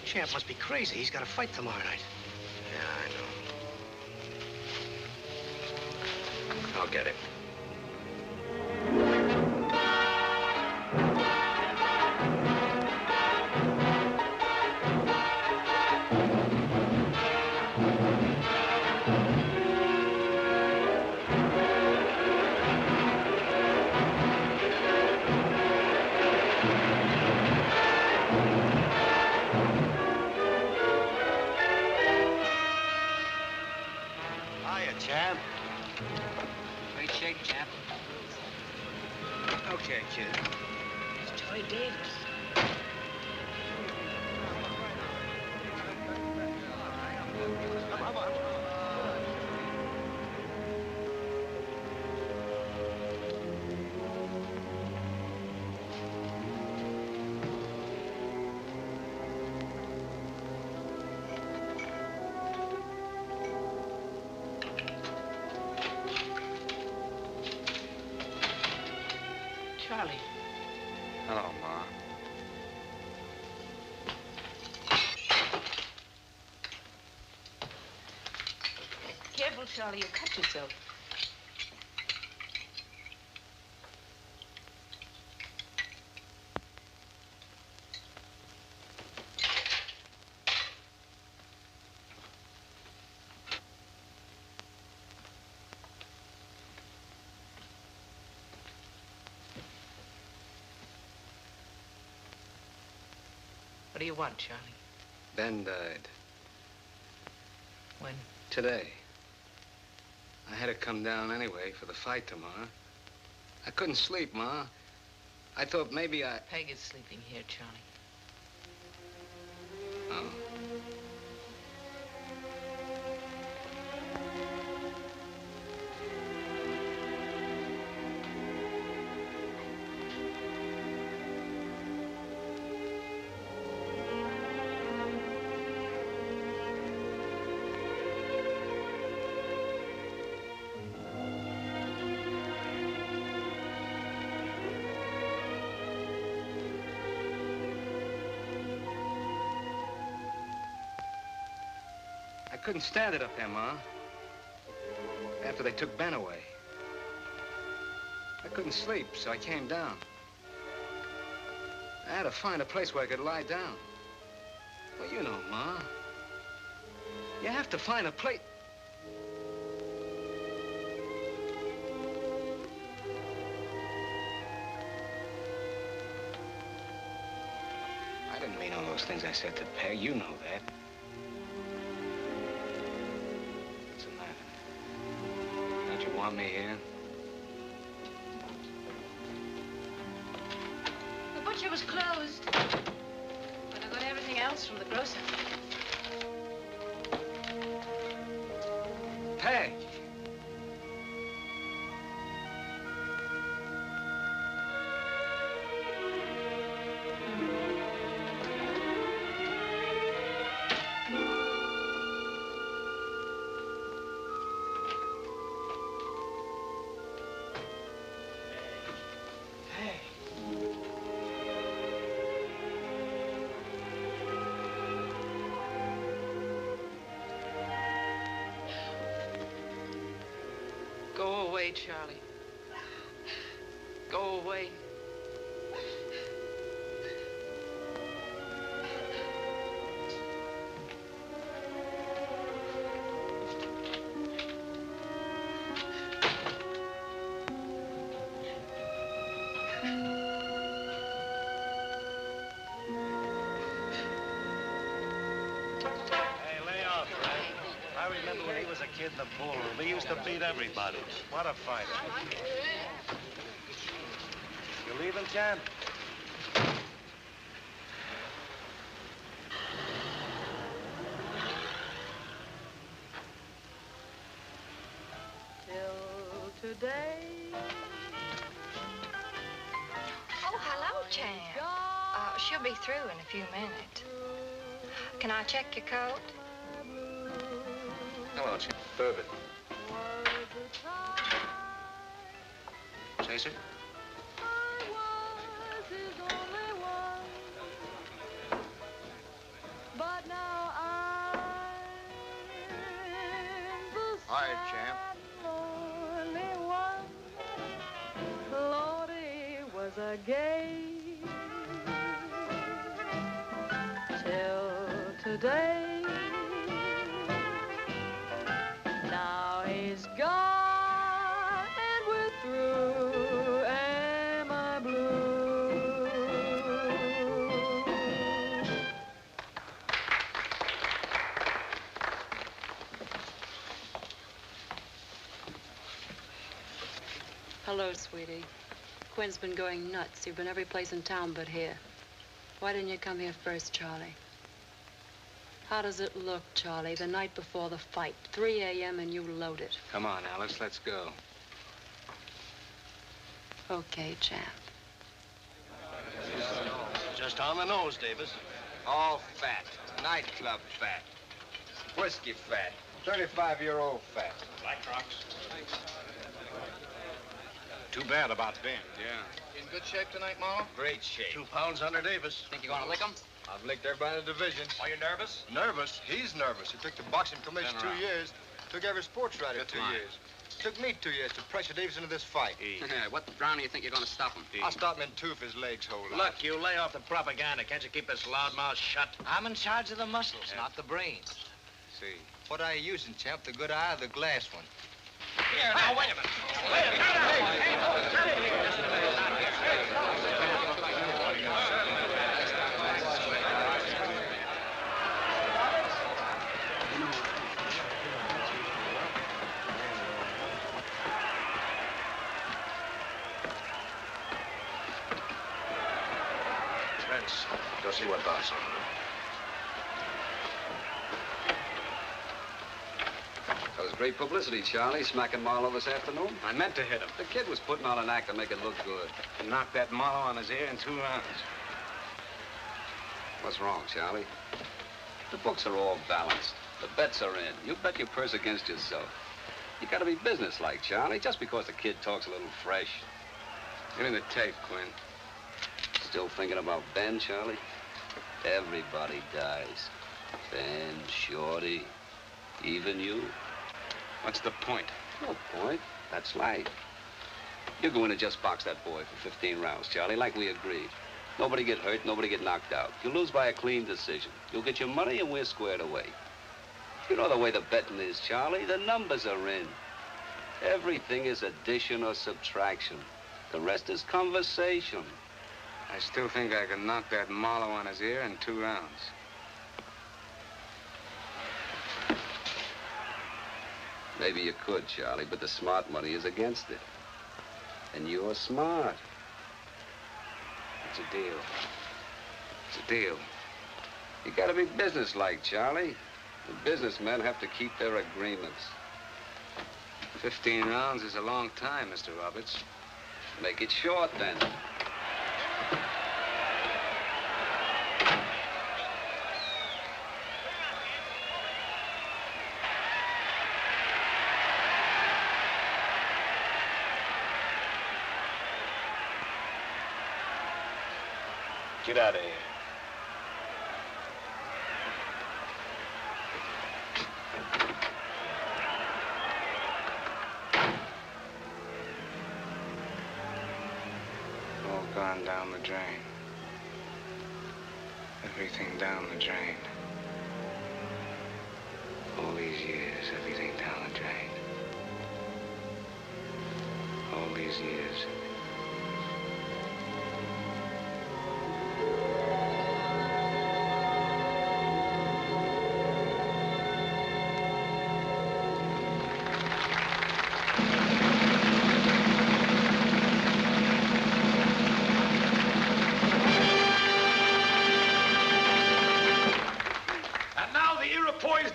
Champ must be crazy. He's got a fight tomorrow night. Yeah, I know. I'll get it. Champ. Great shape, champ. Okay, kid. It's Joey Davis. Charlie. Hello, Ma. Careful, Charlie, you'll cut yourself. What do you want, Charlie? Ben died. When? Today. I had to come down anyway for the fight tomorrow. I couldn't sleep, Ma. I thought maybe Peg is sleeping here, Charlie. Oh. I couldn't stand it up there, Ma. After they took Ben away. I couldn't sleep, so I came down. I had to find a place where I could lie down. Well, you know, Ma. You have to find a place. I didn't mean all those things I said to Peg. You know that. You want me here? The butcher was closed. But I got everything else from the grocer. Peg! Go away, Charlie. Go away. Kid in the pool room. He used to beat everybody. What a fighter. You leaving, Champ? Till today. Oh, hello, Champ. She'll be through in a few minutes. Can I check your coat? Hello, Champ. Bourbon. Chaser? But but now I'm the All right, champ. lonely one. Lordy was a gay till today. Now he's gone and we're through. Am I blue? Hello, sweetie. Quinn's been going nuts. You've been every place in town but here. Why didn't you come here first, Charlie? How does it look, Charlie, the night before the fight? 3 a.m. and you loaded. Come on, Alice, let's go. Okay, champ. Just on the nose, Davis. All fat. Nightclub fat. Whiskey fat. 35-year-old fat. Black trucks. Too bad about Ben. Yeah. In good shape tonight, Marlon? Great shape. 2 pounds under Davis. Think you're gonna lick him? I've licked everybody in the division. Are you nervous? Nervous? He's nervous. He took the boxing commission Turn 2 around. years. Took every sports writer Good 2 line. years. Took me 2 years to pressure Davis into this fight. What round do you think you're gonna stop him? I'll stop him in 2 if his legs hold out. Look, you lay off the propaganda. Can't you keep this loudmouth shut? I'm in charge of the muscles, not the brains. See. What are you using, champ? The good eye or the glass one? Here, now, wait a minute. Spence, go see what boss. That was great publicity, Charlie, smacking Marlowe this afternoon. I meant to hit him. The kid was putting on an act to make it look good. And knocked that Marlowe on his ear in 2 rounds. What's wrong, Charlie? The books are all balanced. The bets are in. You bet your purse against yourself. You gotta be businesslike, Charlie, just because the kid talks a little fresh. Give me the tape, Quinn. Still thinking about Ben, Charlie? Everybody dies. Ben, Shorty, even you. What's the point? No point. That's life. You go in and just box that boy for 15 rounds, Charlie, like we agreed. Nobody get hurt, nobody get knocked out. You lose by a clean decision. You'll get your money and we're squared away. You know the way the betting is, Charlie. The numbers are in. Everything is addition or subtraction. The rest is conversation. I still think I can knock that Marlowe on his ear in 2 rounds. Maybe you could, Charlie, but the smart money is against it. And you're smart. It's a deal. It's a deal. You gotta be businesslike, Charlie. The businessmen have to keep their agreements. 15 rounds is a long time, Mr. Roberts. Make it short, then. Get out of here. All gone down the drain. Everything down the drain. All these years, everything down the drain. All these years.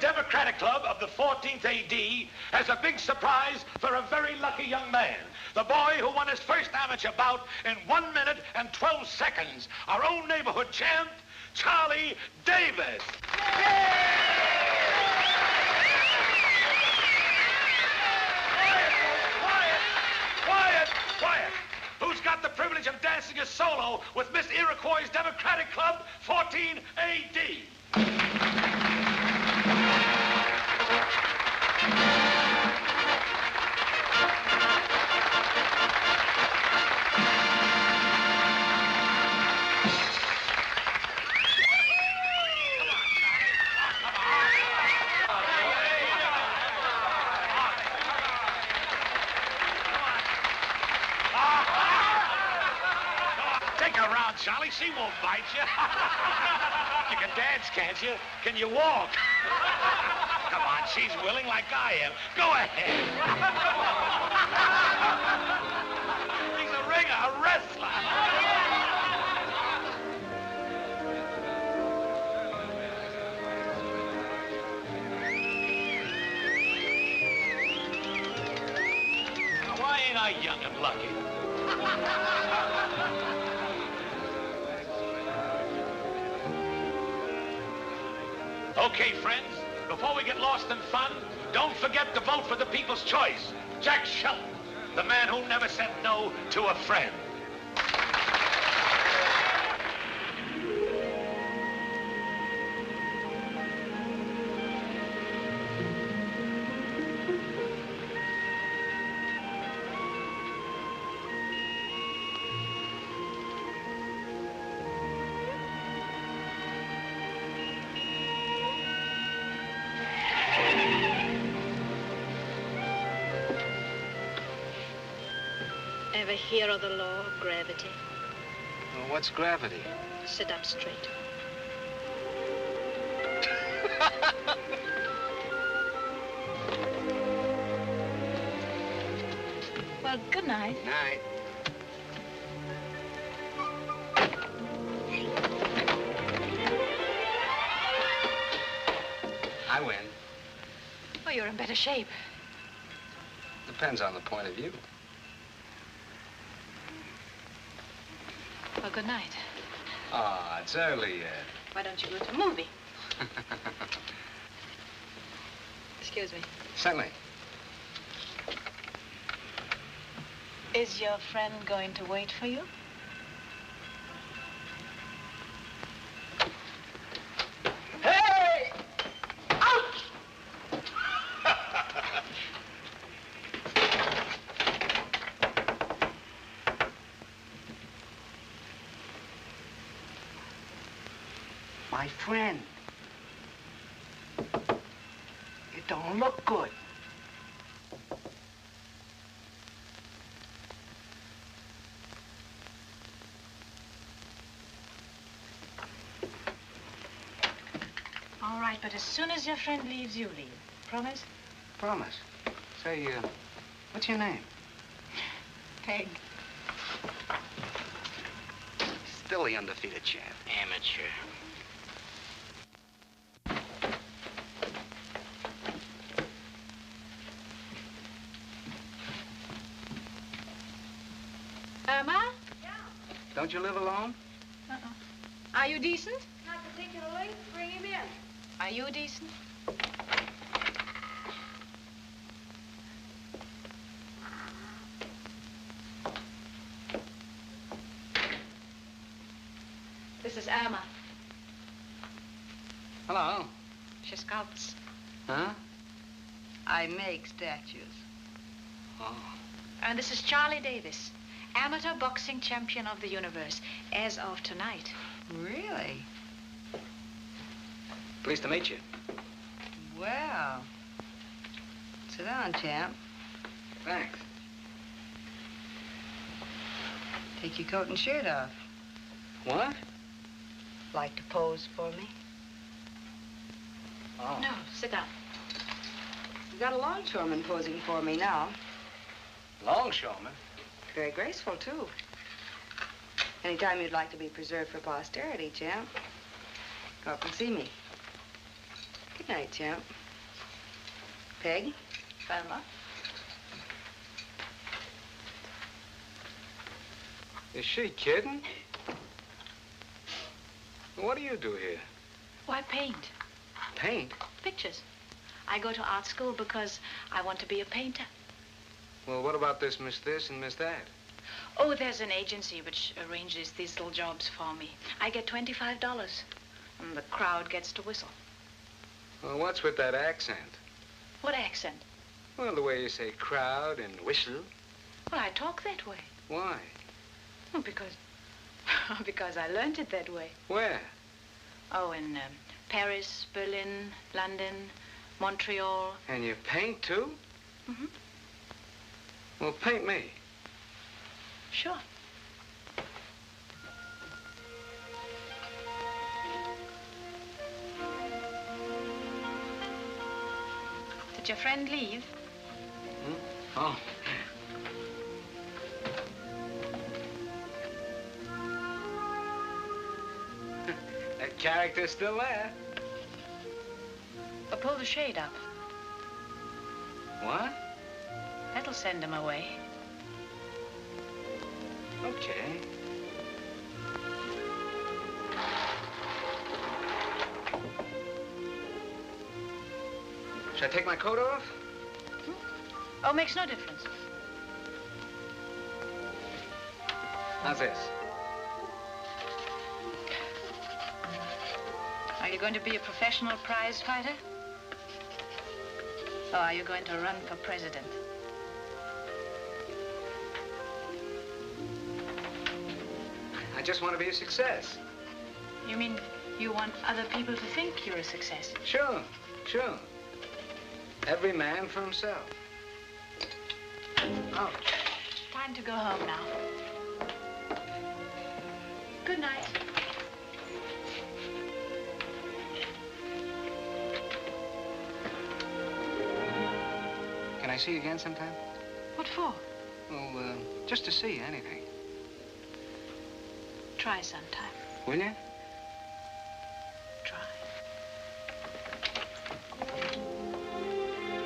Democratic Club of the 14th AD has a big surprise for a very lucky young man. The boy who won his first amateur bout in 1 minute and 12 seconds. Our own neighborhood champ, Charlie Davis. Quiet. Who's got the privilege of dancing a solo with Miss Iroquois' Democratic Club, 14 AD? She won't bite you. You can dance, can't you? Can you walk? Come on, she's willing like I am. Go ahead. He's a ringer, a wrestler. Why ain't I young and lucky? Okay, friends, before we get lost in fun, don't forget to vote for the people's choice. Jack Shelton, the man who never said no to a friend. Ever hear of the law of gravity? Well, what's gravity? Sit up straight. Well, good night. Night. I win. Well, you're in better shape. Depends on the point of view. Well, good night. Ah, it's early yet. Why don't you go to a movie? Excuse me. Certainly. Is your friend going to wait for you? Hey! Ouch! My friend, it don't look good. All right, but as soon as your friend leaves, you leave. Promise? Promise. Say, what's your name? Peg. Still the undefeated champ. Amateur. Irma? Don't you live alone? Are you decent? Not particularly. Bring him in. Are you decent? This is Irma. Hello. She sculpts. Huh? I make statues. Oh. And this is Charlie Davis, amateur boxing champion of the universe, as of tonight. Really? Pleased to meet you. Well, sit down, champ. Thanks. Take your coat and shirt off. What? Like to pose for me? Oh. No, sit down. You've got a longshoreman posing for me now. Longshoreman? Very graceful, too. Anytime you'd like to be preserved for posterity, champ, go up and see me. Good night, champ. Peg? Irma? Is she kidding? What do you do here? Why paint? Paint? Pictures. I go to art school because I want to be a painter. Well, what about this and Miss that? Oh, there's an agency which arranges these little jobs for me. I get $25, and the crowd gets to whistle. Well, what's with that accent? What accent? Well, the way you say crowd and whistle. Well, I talk that way. Why? Well, because I learned it that way. Where? Oh, in Paris, Berlin, London, Montreal. And you paint, too? Mm-hmm. Well, paint me. Sure. Did your friend leave? Oh. That character's still there. Or pull the shade up. What? That'll send him away. Okay. Should I take my coat off? Oh, makes no difference. How's this? Are you going to be a professional prize fighter? Or are you going to run for president? I just want to be a success. You mean you want other people to think you're a success? Sure, sure. Every man for himself. Oh. Time to go home now. Good night. Can I see you again sometime? What for? Well, just to see anything. Try sometime. Will you? Try.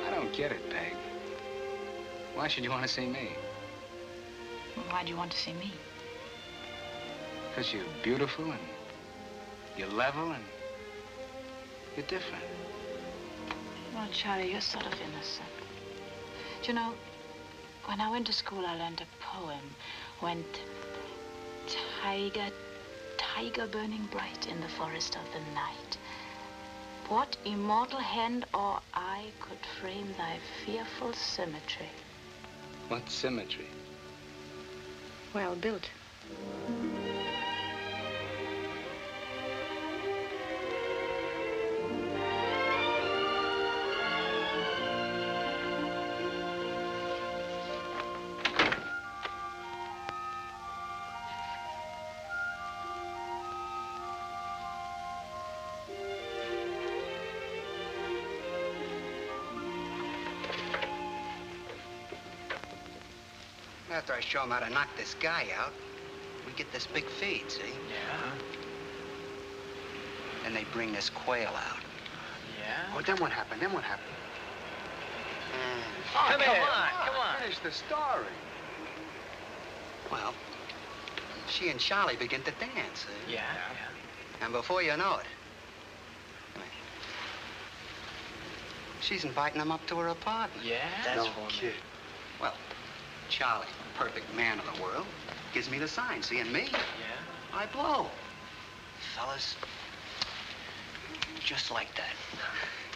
I don't get it, Peg. Why should you want to see me? Well, why do you want to see me? Because you're beautiful and you're level and you're different. Well, Charlie, you're sort of innocent. Do you know, when I went to school, I learned a poem. Went, tiger, tiger burning bright in the forest of the night. What immortal hand or eye could frame thy fearful symmetry? What symmetry? Well built. After I show him how to knock this guy out, we get this big feed, see? Yeah? Then they bring this quail out. Yeah? Oh, then what happened? Then what happened? Oh, come on. Finish the story. Well, she and Charlie begin to dance, see? Yeah? And before you know it, she's inviting him up to her apartment. Yeah? That's for me. Well, Charlie, perfect man of the world, gives me the sign, see, and me? Yeah? I blow. Fellas, just like that.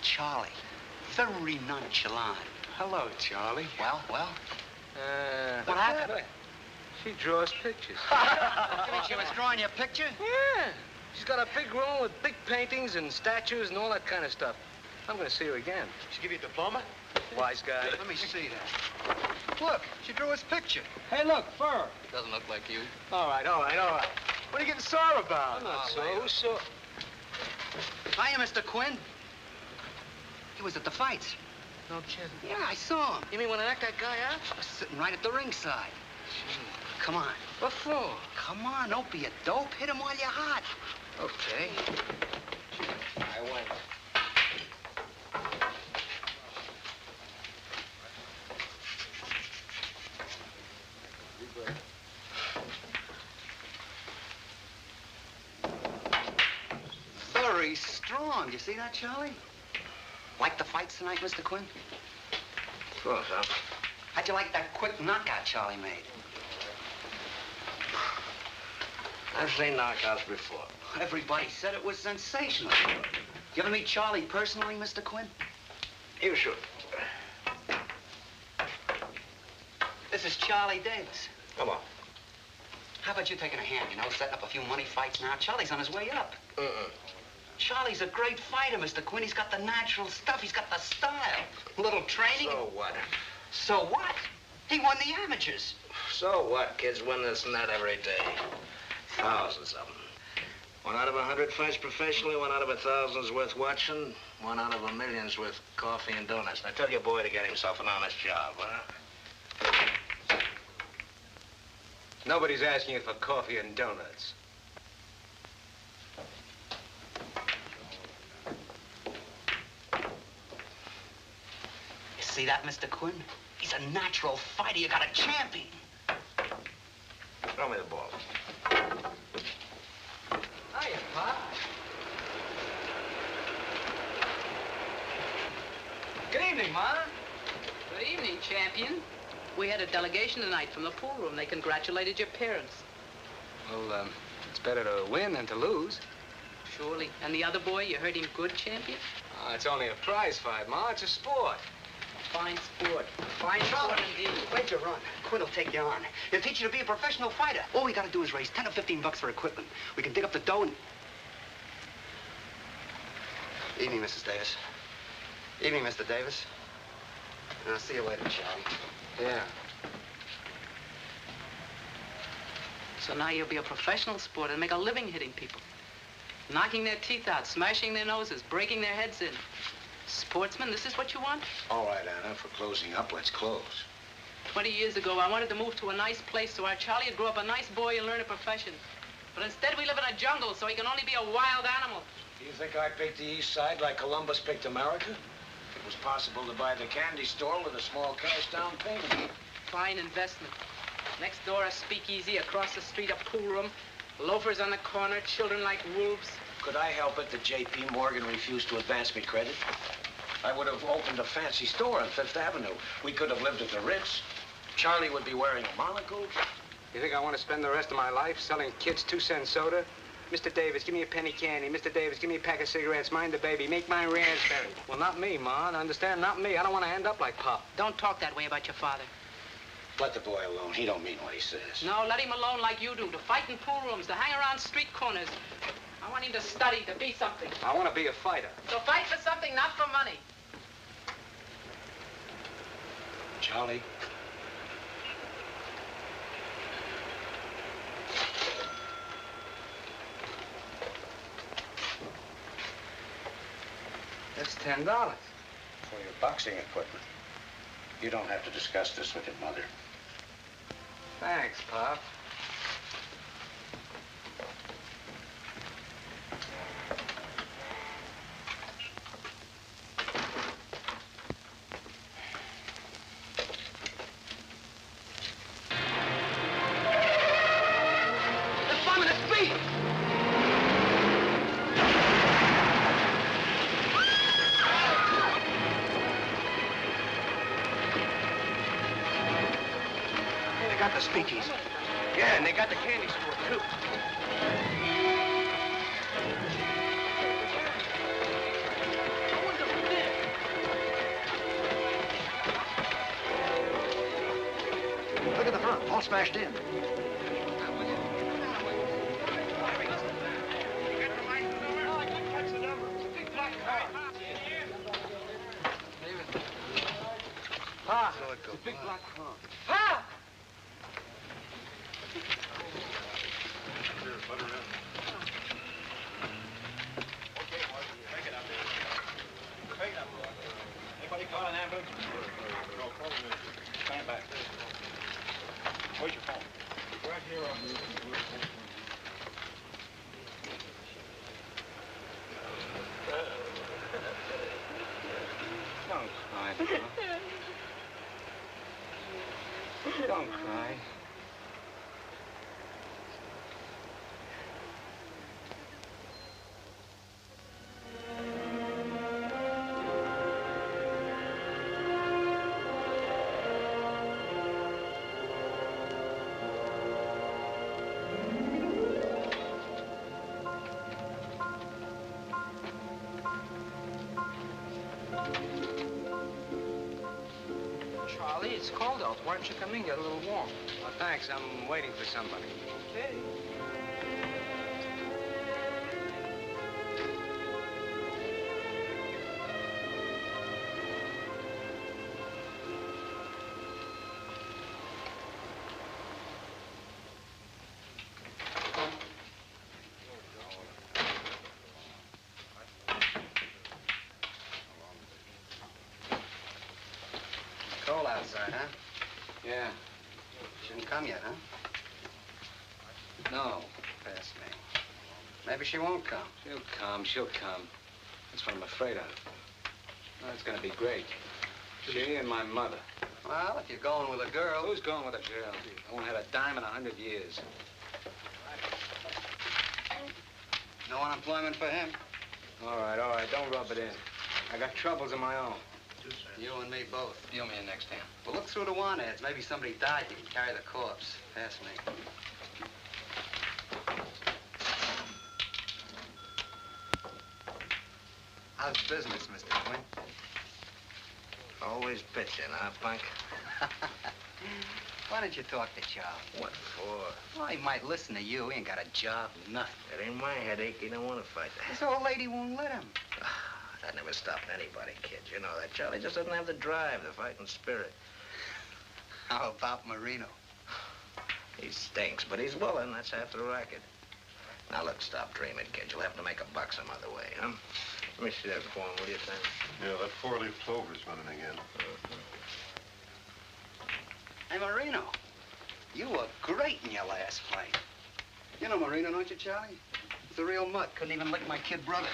Charlie, very nonchalant. Hello, Charlie. Well? What happened? She draws pictures. You mean she was drawing your picture? Yeah. She's got a big room with big paintings and statues and all that kind of stuff. I'm going to see her again. She give you a diploma? Wise guy. Let me see that. Look, she drew his picture. Hey, look, fur. Doesn't look like you. All right. What are you getting sore about? I'm not sore. Who's sore? Hiya, Mr. Quinn. He was at the fights. No kidding. Yeah, I saw him. You mean when I knocked that guy out? He was sitting right at the ringside. Come on. What for? Come on, don't be a dope. Hit him while you're hot. Okay. I went. Very strong. You see that, Charlie? Like the fights tonight, Mr. Quinn? Close up. How'd you like that quick knockout Charlie made? I've seen knockouts before. Everybody said it was sensational. You ever meet Charlie personally, Mr. Quinn? You should. This is Charlie Davis. Come on. How about you taking a hand, you know, setting up a few money fights now? Charlie's on his way up. Charlie's a great fighter, Mr. Quinn. He's got the natural stuff. He's got the style. A little training. So what? So what? He won the amateurs. So what? Kids win this and that every day. Thousands of them. 1 out of 100 fights professionally, 1 out of 1,000 is worth watching, 1 out of 1,000,000 is worth coffee and donuts. Now tell your boy to get himself an honest job, huh? Nobody's asking you for coffee and donuts. You see that, Mr. Quinn? He's a natural fighter. You got a champion. Throw me the ball. Hiya, Pop. Good evening, Ma. Good evening, champion. We had a delegation tonight from the pool room. They congratulated your parents. Well, it's better to win than to lose. Surely. And the other boy, you heard him good, champion? It's only a prize fight, Ma. It's a sport. Fine sport. Fine sport indeed. Where'd you run? Quinn will take you on. He'll teach you to be a professional fighter. All we gotta do is raise 10 or 15 bucks for equipment. We can dig up the dough and... Evening, Mrs. Davis. Evening, Mr. Davis. And I'll see you later, Charlie. Yeah. So now you'll be a professional sport and make a living hitting people. Knocking their teeth out, smashing their noses, breaking their heads in. Sportsman, this is what you want? All right, Anna, for closing up, let's close. 20 years ago, I wanted to move to a nice place so our Charlie would grow up a nice boy and learn a profession. But instead, we live in a jungle, so he can only be a wild animal. Do you think I picked the East Side like Columbus picked America? It was possible to buy the candy store with a small cash down payment. Fine investment. Next door, a speakeasy. Across the street, a pool room. Loafers on the corner, children like wolves. Could I help it that J.P. Morgan refused to advance me credit? I would have opened a fancy store on Fifth Avenue. We could have lived at the Ritz. Charlie would be wearing a monocle. You think I want to spend the rest of my life selling kids 2-cent soda? Mr. Davis, give me a penny candy. Mr. Davis, give me a pack of cigarettes. Mind the baby. Make mine raspberry. Well, not me, Ma. Understand? Not me. I don't want to end up like Pop. Don't talk that way about your father. Let the boy alone. He don't mean what he says. No, let him alone like you do. To fight in pool rooms, to hang around street corners. I want him to study, to be something. I want to be a fighter. So fight for something, not for money. Charlie? That's $10. For your boxing equipment. You don't have to discuss this with your mother. Thanks, Pop. Got the speakeasy. Yeah, and they got the candy store, too. Look at the front, all smashed in. Pa, it's a big black car. Pa! Anybody call an ambulance? No, call me. Stand back. Where's your phone? Right here on the... Don't cry, Pa. Don't cry. Charlie, it's cold out. Why don't you come in, get a little warm? Oh, thanks. I'm waiting for somebody. Okay. outside, huh? Yeah. Shouldn't come yet, huh? No. Pass me. Maybe she won't come. She'll come. That's what I'm afraid of. Oh, it's gonna be great. She and my mother. Well, if you're going with a girl... Who's going with a girl? I won't have a dime in 100 years. No unemployment for him. All right. Don't rub it in. I got troubles of my own. You and me both. Deal me in next time. Well, look through the want ads. Maybe somebody died. You can carry the corpse. Pass me. How's business, Mr. Quinn? Always bitching, huh, punk? Why don't you talk to Charlie? What for? Well, he might listen to you. He ain't got a job, nothing. It ain't my headache. He don't want to fight that. This old lady won't let him. That never stopped anybody, kid. You know that. Charlie just doesn't have the drive, the fighting spirit. How about Marino? He stinks, but he's willing. That's half the racket. Now, look, stop dreaming, kid. You'll have to make a buck some other way, huh? Let me see that form, will you, Sam? Yeah, that four-leaf clover's running again. Hey, Marino, you were great in your last fight. You know Marino, don't you, Charlie? He's a real mutt. Couldn't even lick my kid brother.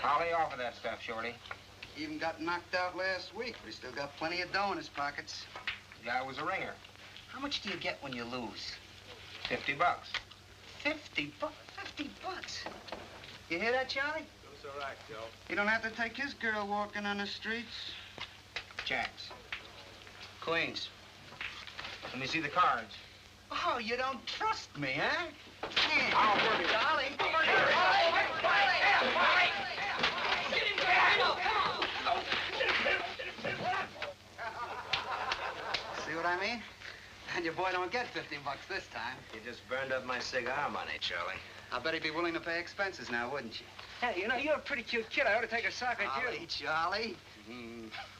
I'll lay off of that stuff, Shorty. He even got knocked out last week, but he's still got plenty of dough in his pockets. The guy was a ringer. How much do you get when you lose? $50. 50 bucks? 50 bucks? You hear that, Charlie? That's all right, Joe. He don't have to take his girl walking on the streets. Jacks. Queens. Let me see the cards. Oh, you don't trust me, huh? I'll work it. Charlie. See what I mean? And your boy don't get 15 bucks this time. You just burned up my cigar money, Charlie. I bet he'd be willing to pay expenses now, wouldn't you? Hey, you know, you're a pretty cute kid. I ought to take a sock at you. Charlie.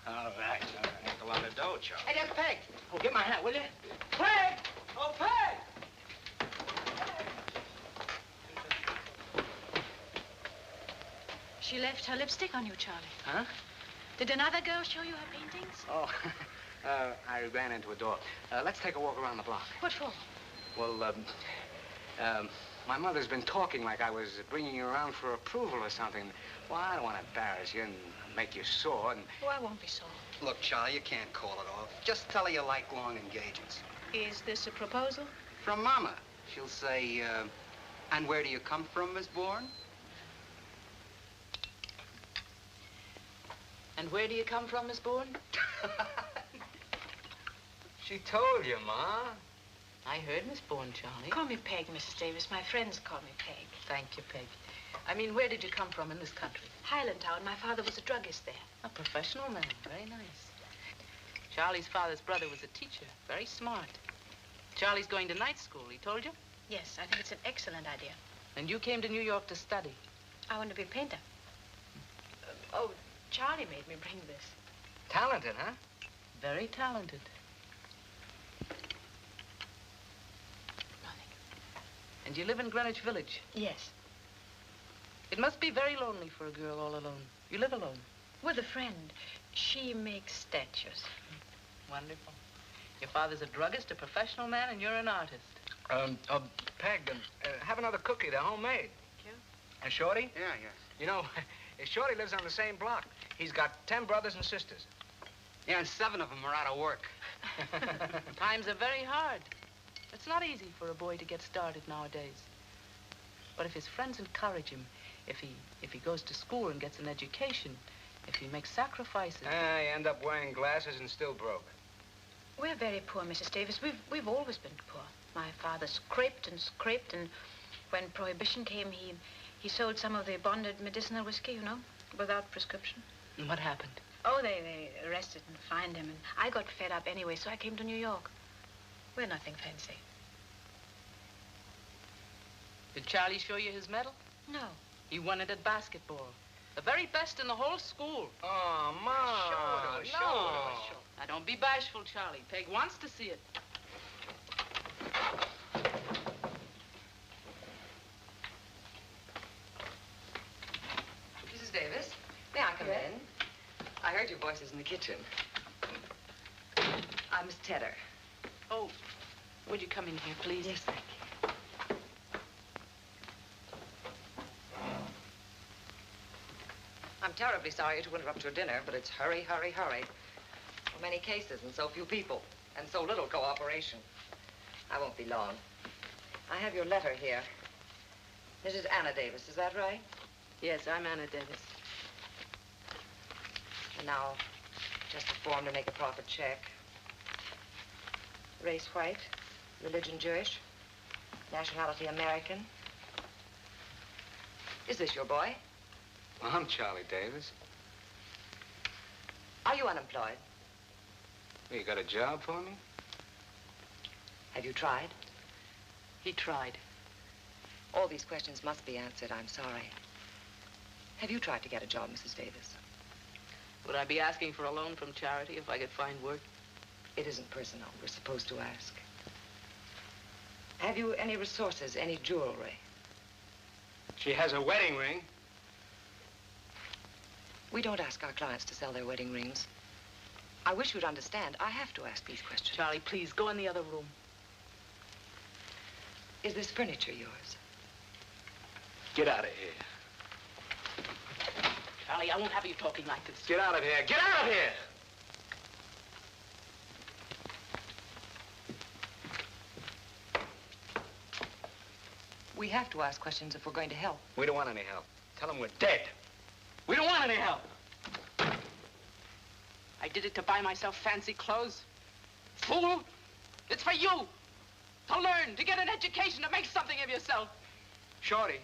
All right. That's a lot of dough, Charlie. Hey, that's Peg. Oh, get my hat, will you? Peg! Oh, Peg! She left her lipstick on you, Charlie. Huh? Did another girl show you her paintings? Oh, I ran into a door. Let's take a walk around the block. What for? Well, my mother's been talking like I was bringing you around for approval or something. Well, I don't want to embarrass you and make you sore. And Oh, I won't be sore. Look, Charlie, you can't call it off. Just tell her you like long engagements. Is this a proposal? From Mama. She'll say, and where do you come from, Miss Bourne? And where do you come from, Miss Bourne? she told you, Ma. I heard Miss Bourne, Charlie. Call me Peg, Mrs. Davis. My friends call me Peg. Thank you, Peg. I mean, where did you come from in this country? Highlandtown. My father was a druggist there. A professional man. Very nice. Charlie's father's brother was a teacher. Very smart. Charlie's going to night school, he told you? Yes, I think it's an excellent idea. And you came to New York to study? I want to be a painter. Oh, Charlie made me bring this. Talented, huh? Very talented. And you live in Greenwich Village? Yes. It must be very lonely for a girl all alone. You live alone? With a friend. She makes statues. Wonderful. Your father's a druggist, a professional man, and you're an artist. Peg, have another cookie. They're homemade. Thank you. And Shorty? Yeah. You know, Shorty lives on the same block. He's got 10 brothers and sisters. Yeah, and 7 of them are out of work. Times are very hard. It's not easy for a boy to get started nowadays. But if his friends encourage him, if he goes to school and gets an education, if he makes sacrifices... You end up wearing glasses and still broke. We're very poor, Mrs. Davis. We've always been poor. My father scraped, and when Prohibition came, he sold some of the bonded medicinal whiskey, you know, without prescription. And what happened? Oh, they arrested and fined him, and I got fed up anyway, so I came to New York. We're nothing fancy. Did Charlie show you his medal? No. He won it at basketball. The very best in the whole school. Oh, Ma. Show it. Now, don't be bashful, Charlie. Peg wants to see it. Mrs. Davis, may I come in? I heard your voices in the kitchen. I'm Miss Tedder. Oh, would you come in here, please? Yes, thank you. I'm terribly sorry to interrupt your dinner, but it's hurry, hurry, hurry. So many cases and so few people, and so little cooperation. I won't be long. I have your letter here. Mrs. Anna Davis, is that right? Yes, I'm Anna Davis. And now, just a form to make a proper check. Race white, religion Jewish, nationality American. Is this your boy? Well, I'm Charlie Davis. Are you unemployed? You got a job for me? Have you tried? He tried. All these questions must be answered. I'm sorry. Have you tried to get a job, Mrs. Davis? Would I be asking for a loan from charity if I could find work? It isn't personal. We're supposed to ask. Have you any resources, any jewelry? She has a wedding ring. We don't ask our clients to sell their wedding rings. I wish you'd understand. I have to ask these questions. Charlie, please, go in the other room. Is this furniture yours? Get out of here. Charlie, I won't have you talking like this. Get out of here. Get out of here! We have to ask questions if we're going to help. We don't want any help. Tell them we're dead. We don't want any help. I did it to buy myself fancy clothes. Fool! It's for you! To learn, to get an education, to make something of yourself. Shorty,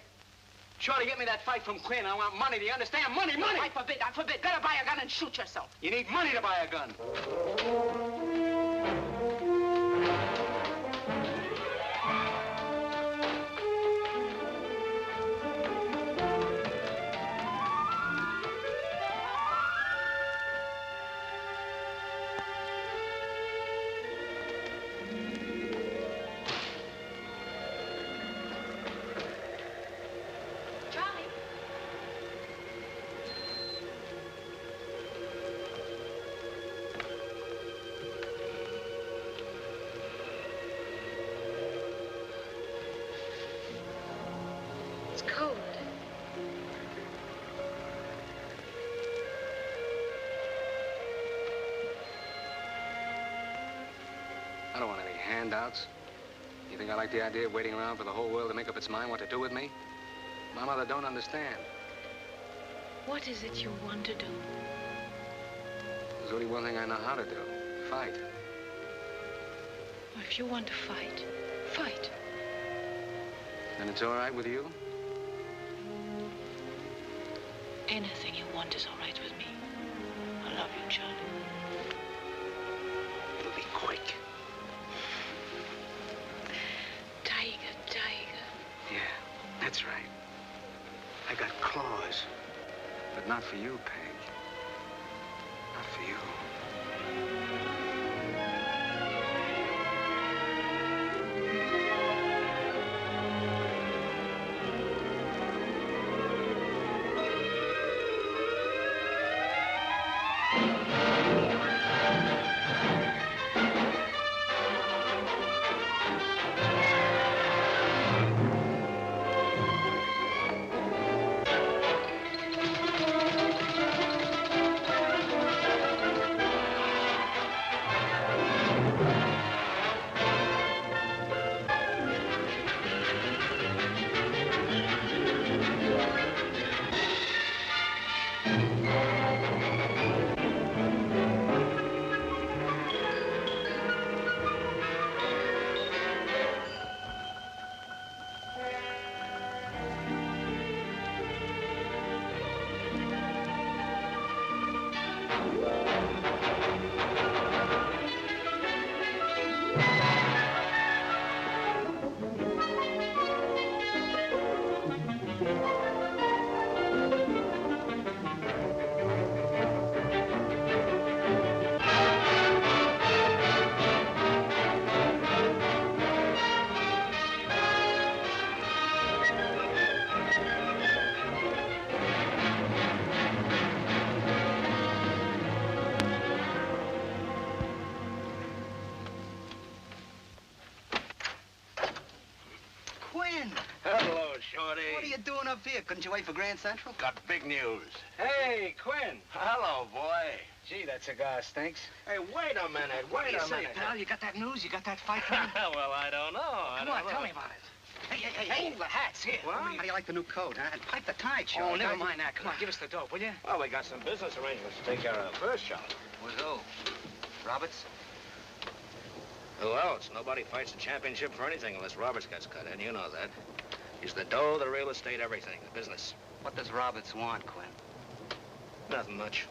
get me that fight from Quinn. I want money, do you understand? Money, money! I forbid. Gotta buy a gun and shoot yourself. You need money to buy a gun. I don't want any handouts. You think I like the idea of waiting around for the whole world to make up its mind what to do with me? My mother don't understand. What is it you want to do? There's only one thing I know how to do. Fight. Well, if you want to fight, fight. Then it's all right with you? Anything you want is all right with me. I love you, Charlie. It'll be quick. Tiger. Yeah, that's right. I got claws. But not for you, Peg. Not for you. up here? Couldn't you wait for Grand Central? Got big news. Hey, Quinn. Hello, boy. Gee, that cigar stinks. Hey, wait a minute. What do Wait you a say, minute. pal? You got that news? You got that fight coming? Well, I don't know. Come on, tell me about it. Hey, the hats, here. What? How do you like the new coat, huh? And pipe the tie, Oh, Charlie. never mind that. Come on, give us the dope, will you? Well, we got some business arrangements to take care of first, Charlie. With who? Roberts? Who else? Nobody fights the championship for anything unless Roberts gets cut in. You know that. He's the dough, the real estate, everything. The business. What does Roberts want, Quinn? Nothing much.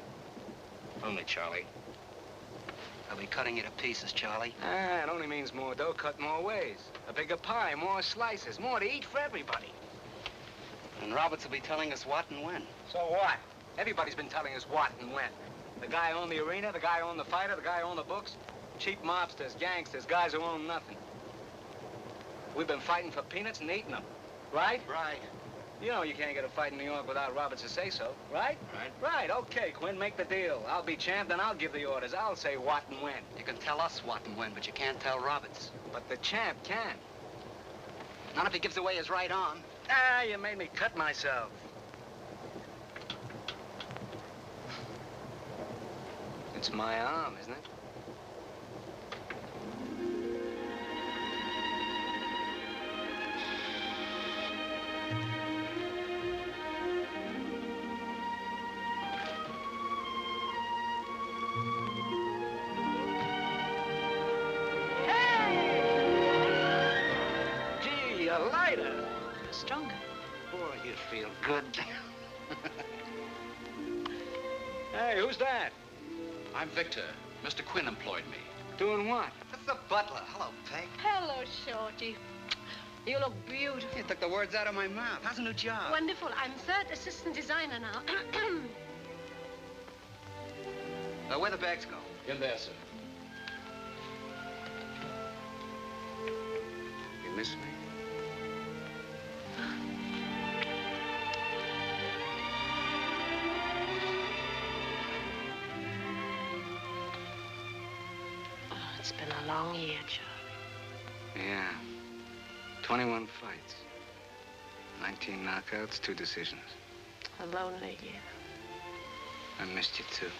Only Charlie. I'll be cutting you to pieces, Charlie. Ah, it only means more dough cut more ways. A bigger pie, more slices, more to eat for everybody. And Roberts will be telling us what and when. So what? Everybody's been telling us what and when. The guy owned the arena, the guy owned the fighter, the guy owned the books. Cheap mobsters, gangsters, guys who own nothing. We've been fighting for peanuts and eating them. Right? Right. You know you can't get a fight in New York without Roberts to say so, right? Right. Right, okay, Quinn, make the deal. I'll be champ, then I'll give the orders. I'll say what and when. You can tell us what and when, but you can't tell Roberts. But the champ can. Not if he gives away his right arm. Ah, you made me cut myself. It's my arm, isn't it? Gee, a lighter. Stronger. Boy, you feel good. Hey, who's that? I'm Victor. Mr. Quinn employed me. Doing what? That's the butler. Hello, Peg. Hello, Shorty. You look beautiful. You took the words out of my mouth. How's the new job? Wonderful. I'm third assistant designer now. Where the bags go? In there, sir. You miss me? Oh, it's been a long year, Charlie. Yeah. 21 fights. 19 knockouts, 2 decisions. A lonely year. I missed you, too.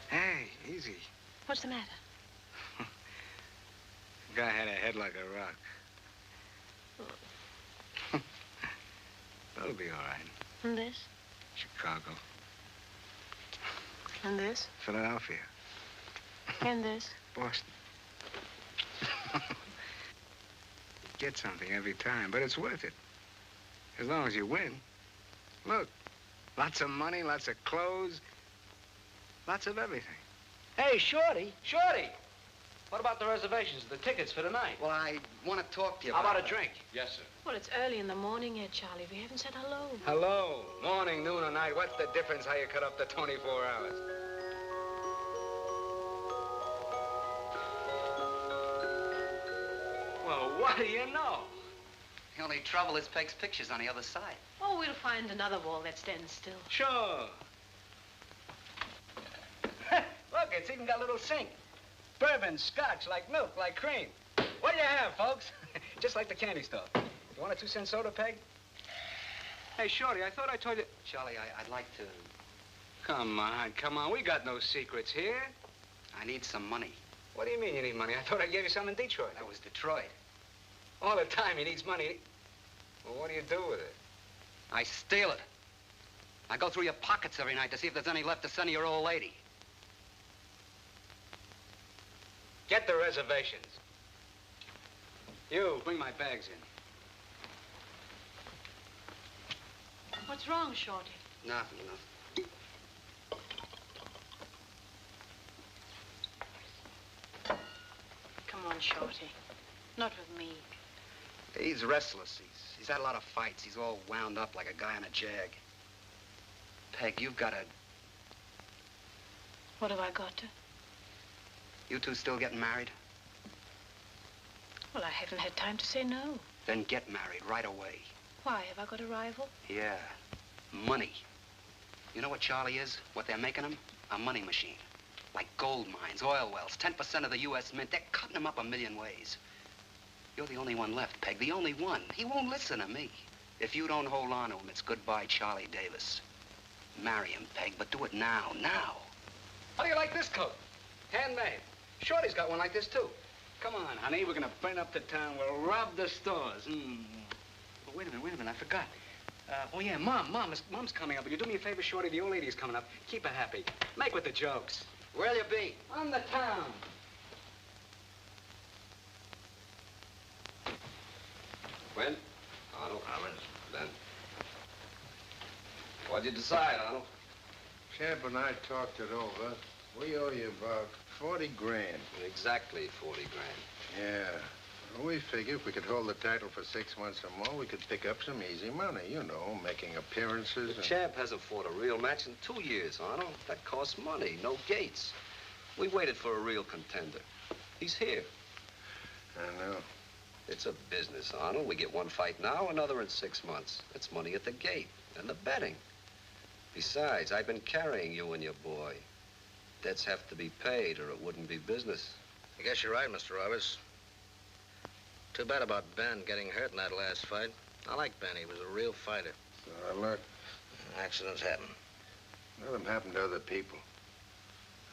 Hey, easy. What's the matter? The guy had a head like a rock. That'll be all right. And this? Chicago. And this? Philadelphia. And this? Boston. Get something every time, but it's worth it. As long as you win. Look, lots of money, lots of clothes, lots of everything. Hey, Shorty, Shorty. What about the reservations, the tickets for tonight? Well, I want to talk to you How about about a drink? Yes, sir. Well, it's early in the morning yet, Charlie. We haven't said hello. Hello, morning, noon, or night. What's the difference how you cut up the 24 hours? Well, what do you know? The only trouble is Peg's picture's on the other side. Oh, we'll find another wall that stands still. Sure. Look, it's even got a little sink. Bourbon, scotch, like milk, like cream. What do you have, folks? Just like the candy store. You want a 2-cent soda, Peg? Hey, Shorty, I thought I told you... Charlie, I'd like to... Come on. We got no secrets here. I need some money. What do you mean you need money? I thought I gave you some in Detroit. That was Detroit. All the time he needs money. Well, what do you do with it? I steal it. I go through your pockets every night to see if there's any left to send to your old lady. Get the reservations. You, bring my bags in. What's wrong, Shorty? Nothing. Come on, Shorty. Not with me. He's restless. He's had a lot of fights. He's all wound up like a guy on a jag. Peg, you've got to... What have I got to? You two still getting married? Well, I haven't had time to say no. Then get married right away. Why? Have I got a rival? Yeah. Money. You know what Charlie is? What they're making him? A money machine. Like gold mines, oil wells, 10% of the U.S. Mint. They're cutting him up a million ways. You're the only one left, Peg. The only one. He won't listen to me. If you don't hold on to him, it's goodbye, Charlie Davis. Marry him, Peg, but do it now, now. How do you like this coat? Handmade. Shorty's got one like this, too. Come on, honey, we're gonna burn up the town. We'll rob the stores. But wait a minute, I forgot. Oh, yeah, Mom's coming up. Will you do me a favor, Shorty? The old lady's coming up. Keep her happy. Make with the jokes. Where'll you be? On the town. Quinn? Arnold? Ben? What'd you decide, Arnold? Champ and I talked it over. We owe you about 40 grand. Exactly 40 grand. Yeah. Well, we figure if we could hold the title for 6 months or more, we could pick up some easy money, you know, making appearances. The champ hasn't fought a real match in 2 years, Arnold. That costs money, no gates. We waited for a real contender. He's here. I know. It's a business, Arnold. We get one fight now, another in 6 months. That's money at the gate and the betting. Besides, I've been carrying you and your boy. Debts have to be paid or it wouldn't be business. I guess you're right, Mr. Roberts. Too bad about Ben getting hurt in that last fight. I like Ben. He was a real fighter. So, look, accidents happen. let them happen to other people.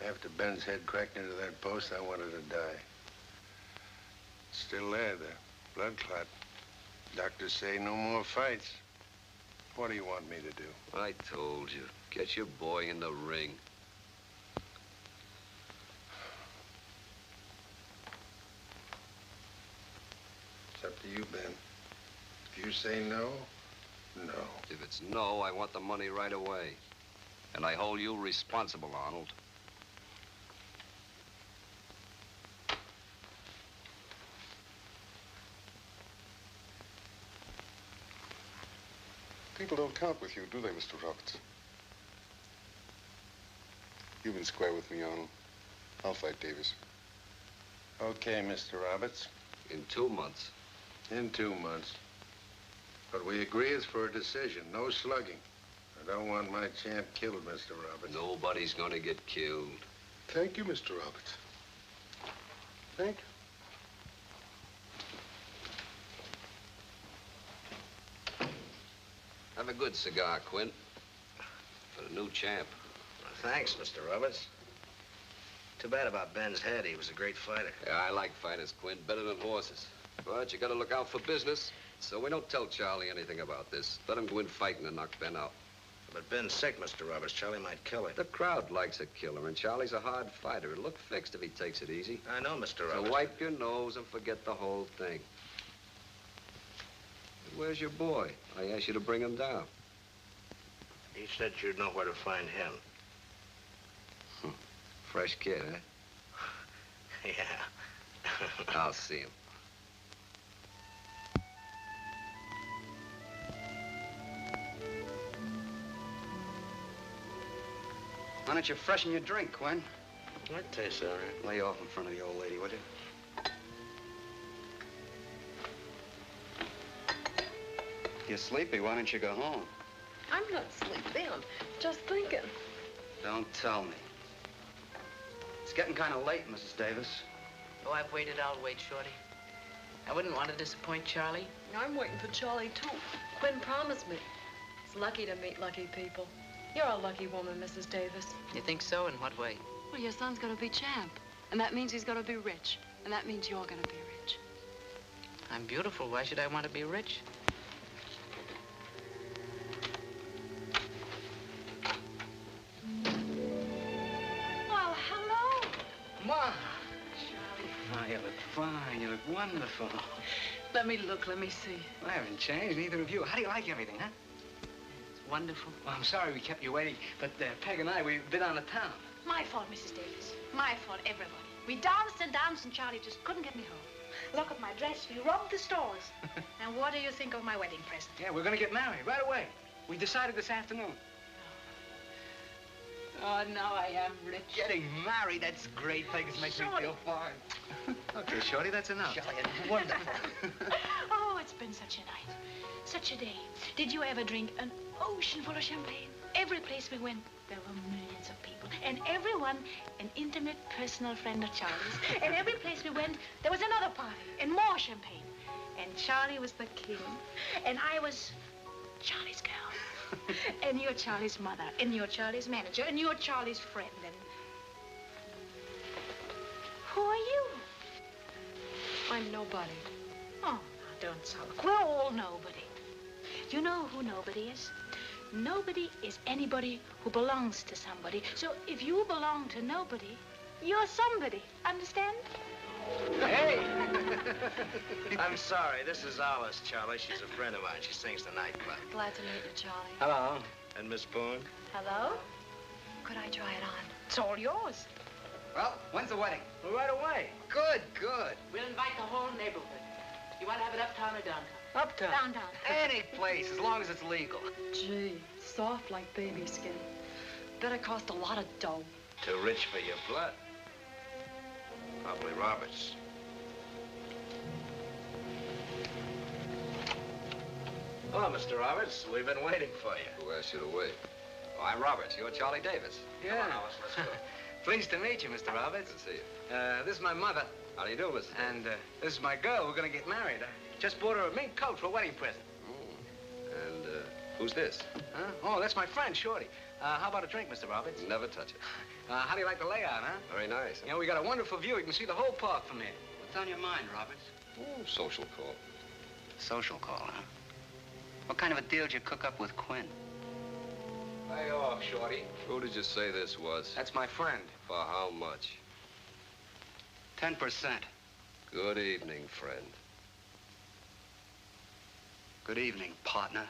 After Ben's head cracked into that post, I wanted to die. It's still there, the blood clot. Doctors say no more fights. What do you want me to do? I told you. Get your boy in the ring. It's up to you, Ben. If you say no, no. If it's no, I want the money right away. And I hold you responsible, Arnold. People don't count with you, do they, Mr. Roberts? You've been square with me, Arnold. I'll fight Davis. Okay, Mr. Roberts. In 2 months. In 2 months. But we agree it's for a decision, no slugging. I don't want my champ killed, Mr. Roberts. Nobody's gonna get killed. Thank you, Mr. Roberts. Thank you. Have a good cigar, Quinn. For the new champ. Thanks, Mr. Roberts. Too bad about Ben's head. He was a great fighter. Yeah, I like fighters, Quinn, better than horses. But you gotta look out for business. So we don't tell Charlie anything about this. Let him go in fighting and knock Ben out. But Ben's sick, Mr. Roberts. Charlie might kill him. The crowd likes a killer, and Charlie's a hard fighter. It'll look fixed if he takes it easy. I know, Mr. Roberts. So wipe your nose and forget the whole thing. Where's your boy? I asked you to bring him down. He said you'd know where to find him. Fresh kid, eh? Yeah. I'll see him. Why don't you freshen your drink, Quinn? That tastes all right. Lay off in front of the old lady, would you? You're sleepy. Why don't you go home? I'm not sleepy. I'm just thinking. Don't tell me. It's getting kind of late, Mrs. Davis. Oh, I've waited. I'll wait, Shorty. I wouldn't want to disappoint Charlie. I'm waiting for Charlie, too. Quinn promised me. It's lucky to meet lucky people. You're a lucky woman, Mrs. Davis. You think so? In what way? Well, your son's gonna be champ. And that means he's gonna be rich. And that means you're gonna be rich. I'm beautiful. Why should I want to be rich? Well, hello. Ma! Oh, you look fine. You look wonderful. Let me look. Let me see. I haven't changed, neither of you. How do you like everything, huh? It's wonderful. Well, I'm sorry we kept you waiting, but Peg and I, we've been on the town. My fault, Mrs. Davis. My fault, everybody. We danced and danced, and Charlie just couldn't get me home. Look at my dress. We robbed the stores. And what do you think of my wedding present? Yeah, we're going to get married right away. We decided this afternoon. Oh, now I am rich. Getting married, that's great. Things make me feel fine. Okay, Shorty, that's enough. Charlie, it's wonderful. Oh, it's been such a night. Such a day. Did you ever drink an ocean full of champagne? Every place we went, there were millions of people. And everyone an intimate, personal friend of Charlie's. And every place we went, there was another party and more champagne. And Charlie was the king. And I was Charlie's girl. And you're Charlie's mother. And you're Charlie's manager. And you're Charlie's friend. And who are you? I'm nobody. Oh, now don't sulk. We're all nobody. You know who nobody is? Nobody is anybody who belongs to somebody. So if you belong to nobody, you're somebody. Understand? Hey! I'm sorry. This is Alice, Charlie. She's a friend of mine. She sings the nightclub. Glad to meet you, Charlie. Hello. And Miss Boone? Hello? Could I try it on? It's all yours. Well, when's the wedding? Well, right away. Good, good. We'll invite the whole neighborhood. You want to have it uptown or downtown? Uptown. Downtown. Any place, as long as it's legal. Gee, soft like baby skin. Better cost a lot of dough. Too rich for your blood. Probably Roberts. Hello, Mr. Roberts. We've been waiting for you. Who asked you to wait? Oh, I'm Roberts. You're Charlie Davis. Yeah. Come on, Alice, let's go. Pleased to meet you, Mr. Roberts. Good to see you. This is my mother. How do you do, Mr. And this is my girl. We're going to get married. I just bought her a mink coat for a wedding present. And who's this? Huh? Oh, that's my friend, Shorty. How about a drink, Mr. Roberts? Never touch it. How do you like the layout, huh? Very nice. You know, we got a wonderful view. You can see the whole park from here. What's on your mind, Roberts? Ooh, social call. Social call, huh? What kind of a deal did you cook up with Quinn? Lay off, Shorty. Who did you say this was? That's my friend. For how much? 10%. Good evening, friend. Good evening, partner.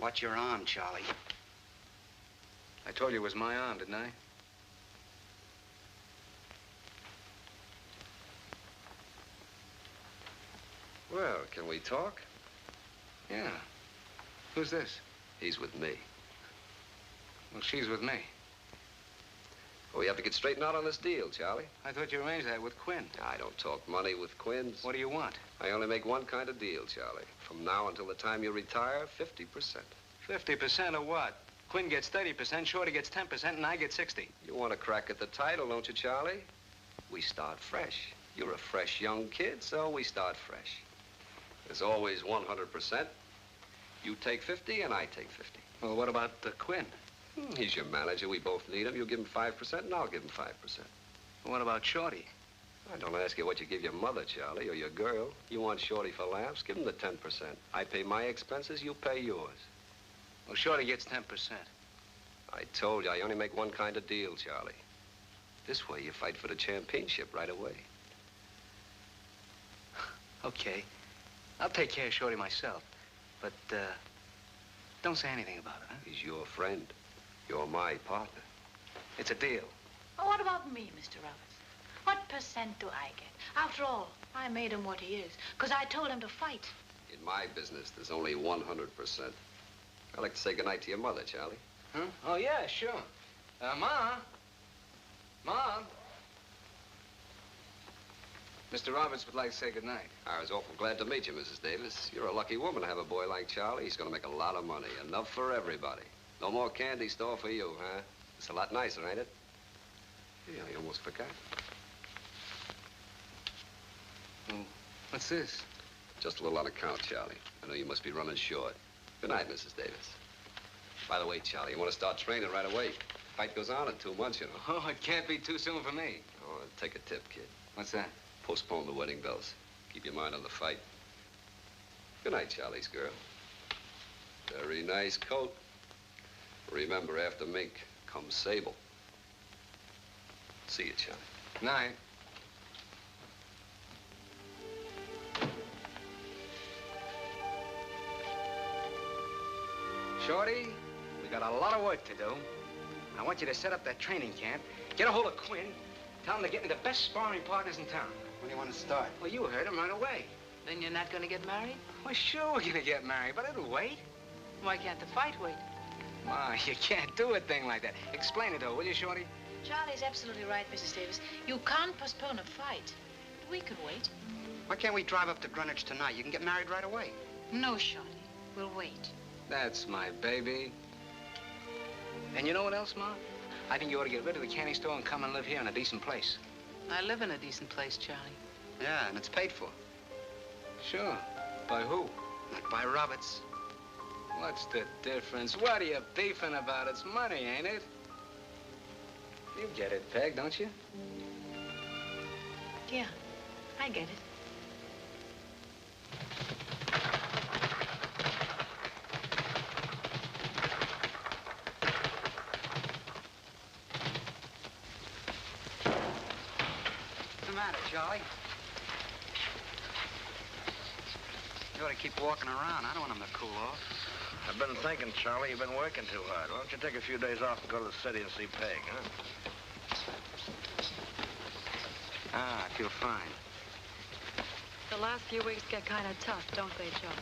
Watch your arm, Charlie. I told you it was my arm, didn't I? Well, can we talk? Yeah. Who's this? He's with me. Well, she's with me. Well, we have to get straightened out on this deal, Charlie. I thought you arranged that with Quinn. I don't talk money with Quins. What do you want? I only make one kind of deal, Charlie. From now until the time you retire, 50%. 50% of what? Quinn gets 30%, Shorty gets 10%, and I get 60. You want a crack at the title, don't you, Charlie? We start fresh. You're a fresh young kid, so we start fresh. There's always 100%. You take 50 and I take 50. Well, what about Quinn? He's your manager. We both need him. You give him 5% and I'll give him 5%. What about Shorty? I don't ask you what you give your mother, Charlie, or your girl. You want Shorty for laughs? Give him the 10%. I pay my expenses, you pay yours. Well, Shorty gets 10%. I told you, I only make one kind of deal, Charlie. This way, you fight for the championship right away. Okay. I'll take care of Shorty myself. But, don't say anything about it, huh? He's your friend. You're my partner. It's a deal. Well, what about me, Mr. Roberts? What percent do I get? After all, I made him what he is, because I told him to fight. In my business, there's only 100%. I'd like to say goodnight to your mother, Charlie. Huh? Oh, yeah, sure. Mom. Mom. Mr. Roberts would like to say goodnight. I was awful glad to meet you, Mrs. Davis. You're a lucky woman to have a boy like Charlie. He's going to make a lot of money. Enough for everybody. No more candy store for you, huh? It's a lot nicer, ain't it? Yeah, I almost forgot. Well, what's this? Just a little on account, Charlie. I know you must be running short. Good night, Mrs. Davis. By the way, Charlie, you want to start training right away? Fight goes on in 2 months, you know. Oh, it can't be too soon for me. Oh, take a tip, kid. What's that? Postpone the wedding bells. Keep your mind on the fight. Good night, Charlie's girl. Very nice coat. Remember, after mink comes sable. See you, Charlie. Night. Shorty, we got a lot of work to do. I want you to set up that training camp, get a hold of Quinn, tell him to get me the best sparring partners in town. When do you want to start? Well, you heard him right away. Then you're not going to get married? Well, sure we're going to get married, but it'll wait. Why can't the fight wait? Ma, you can't do a thing like that. Explain it to her, will you, Shorty? Charlie's absolutely right, Mrs. Davis. You can't postpone a fight. We can wait. Why can't we drive up to Greenwich tonight? You can get married right away. No, Shorty. We'll wait. That's my baby. And you know what else, Ma? I think you ought to get rid of the candy store and come and live here in a decent place. I live in a decent place, Charlie. Yeah, and it's paid for. Sure. By who? Not by Roberts. What's the difference? What are you beefing about? It's money, ain't it? You get it, Peg, don't you? Yeah, I get it. What's the matter, Charlie? You ought to keep walking around. I don't want him to cool off. I've been thinking, Charlie, you've been working too hard. Why don't you take a few days off and go to the city and see Peg, huh? Ah, I feel fine. The last few weeks get kind of tough, don't they, Charlie?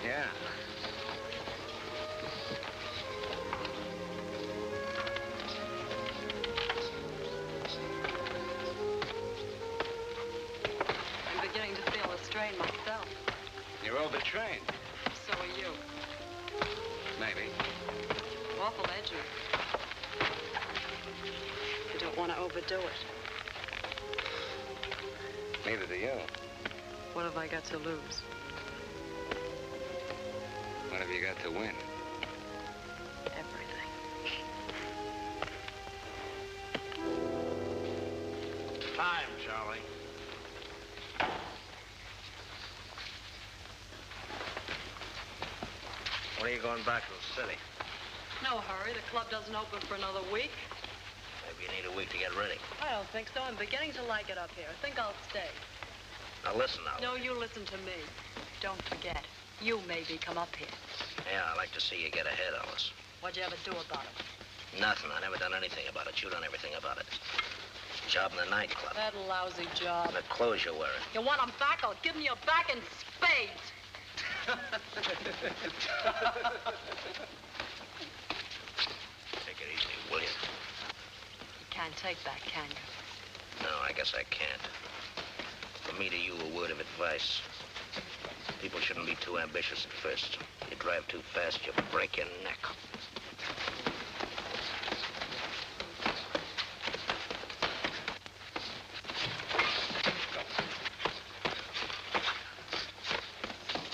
Yeah. I'm beginning to feel the strain myself. You're overtrained. So are you. Maybe. Awful edgy. You don't want to overdo it. Neither do you. What have I got to lose? What have you got to win? Everything. Time, Charlie. When are you going back to the city? No hurry. The club doesn't open for another week. Maybe you need a week to get ready. I don't think so. I'm beginning to like it up here. I think I'll stay. Now listen now. No, you listen to me. Don't forget, you maybe come up here. Yeah, I'd like to see you get ahead of us. What'd you ever do about it? Nothing. I never done anything about it. You done everything about it. Job in the nightclub. That lousy job. The clothes you're wearing. You want them back? I'll give them you back in spades. Take it easy, will you? You can't take that, can you? No, I guess I can't. From me to you, a word of advice. People shouldn't be too ambitious at first. You drive too fast, you break your neck.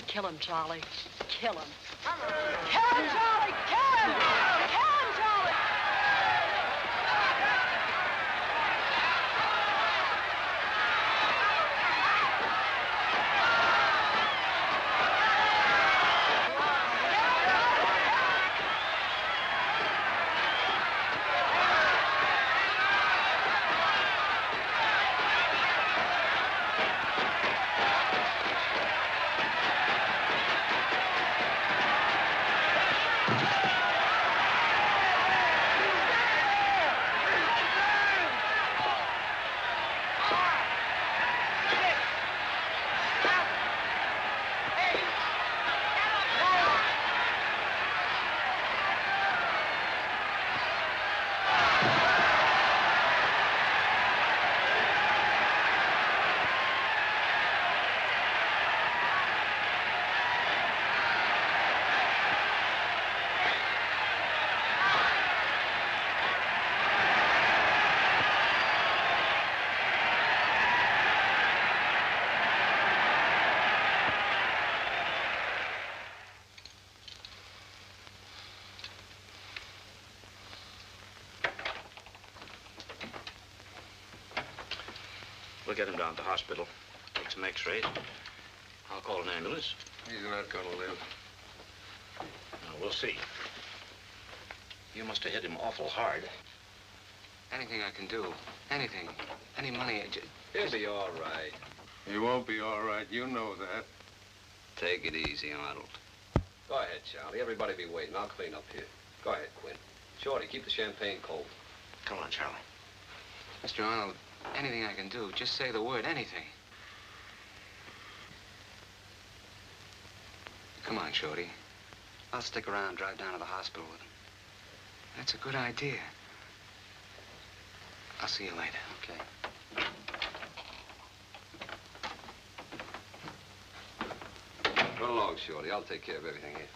Kill him, Charlie. Kill him. Kill him, Charlie! Kill him! Kill him, Charlie! We'll get him down to the hospital. Take some x-rays. I'll call an ambulance. He's not gonna live. Now, we'll see. You must have hit him awful hard. Anything I can do. Anything. Any money. He'll be all right. He won't be all right. You know that. Take it easy, Arnold. Go ahead, Charlie. Everybody be waiting. I'll clean up here. Go ahead, Quinn. Shorty, keep the champagne cold. Come on, Charlie. Mr. Arnold, anything I can do, just say the word, anything. Come on, Shorty. I'll stick around, drive down to the hospital with him. That's a good idea. I'll see you later. Okay. Run along, Shorty. I'll take care of everything here.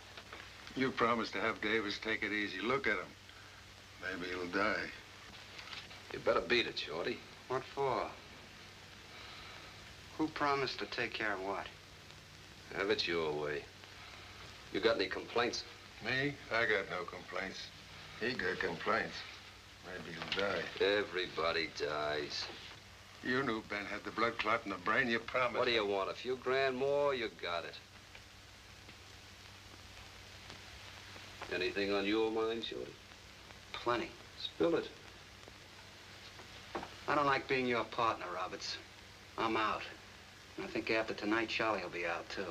You promised to have Davis take it easy. Look at him. Maybe he'll die. You better beat it, Shorty. What for? Who promised to take care of what? Have it your way. You got any complaints? Me? I got no complaints. He got complaints. Maybe he'll die. Everybody dies. You knew Ben had the blood clot in the brain. You promised. What do you want? A few grand more? You got it. Anything on your mind, Shorty? Plenty. Spill it. I don't like being your partner, Roberts. I'm out. And I think after tonight, Charlie will be out, too.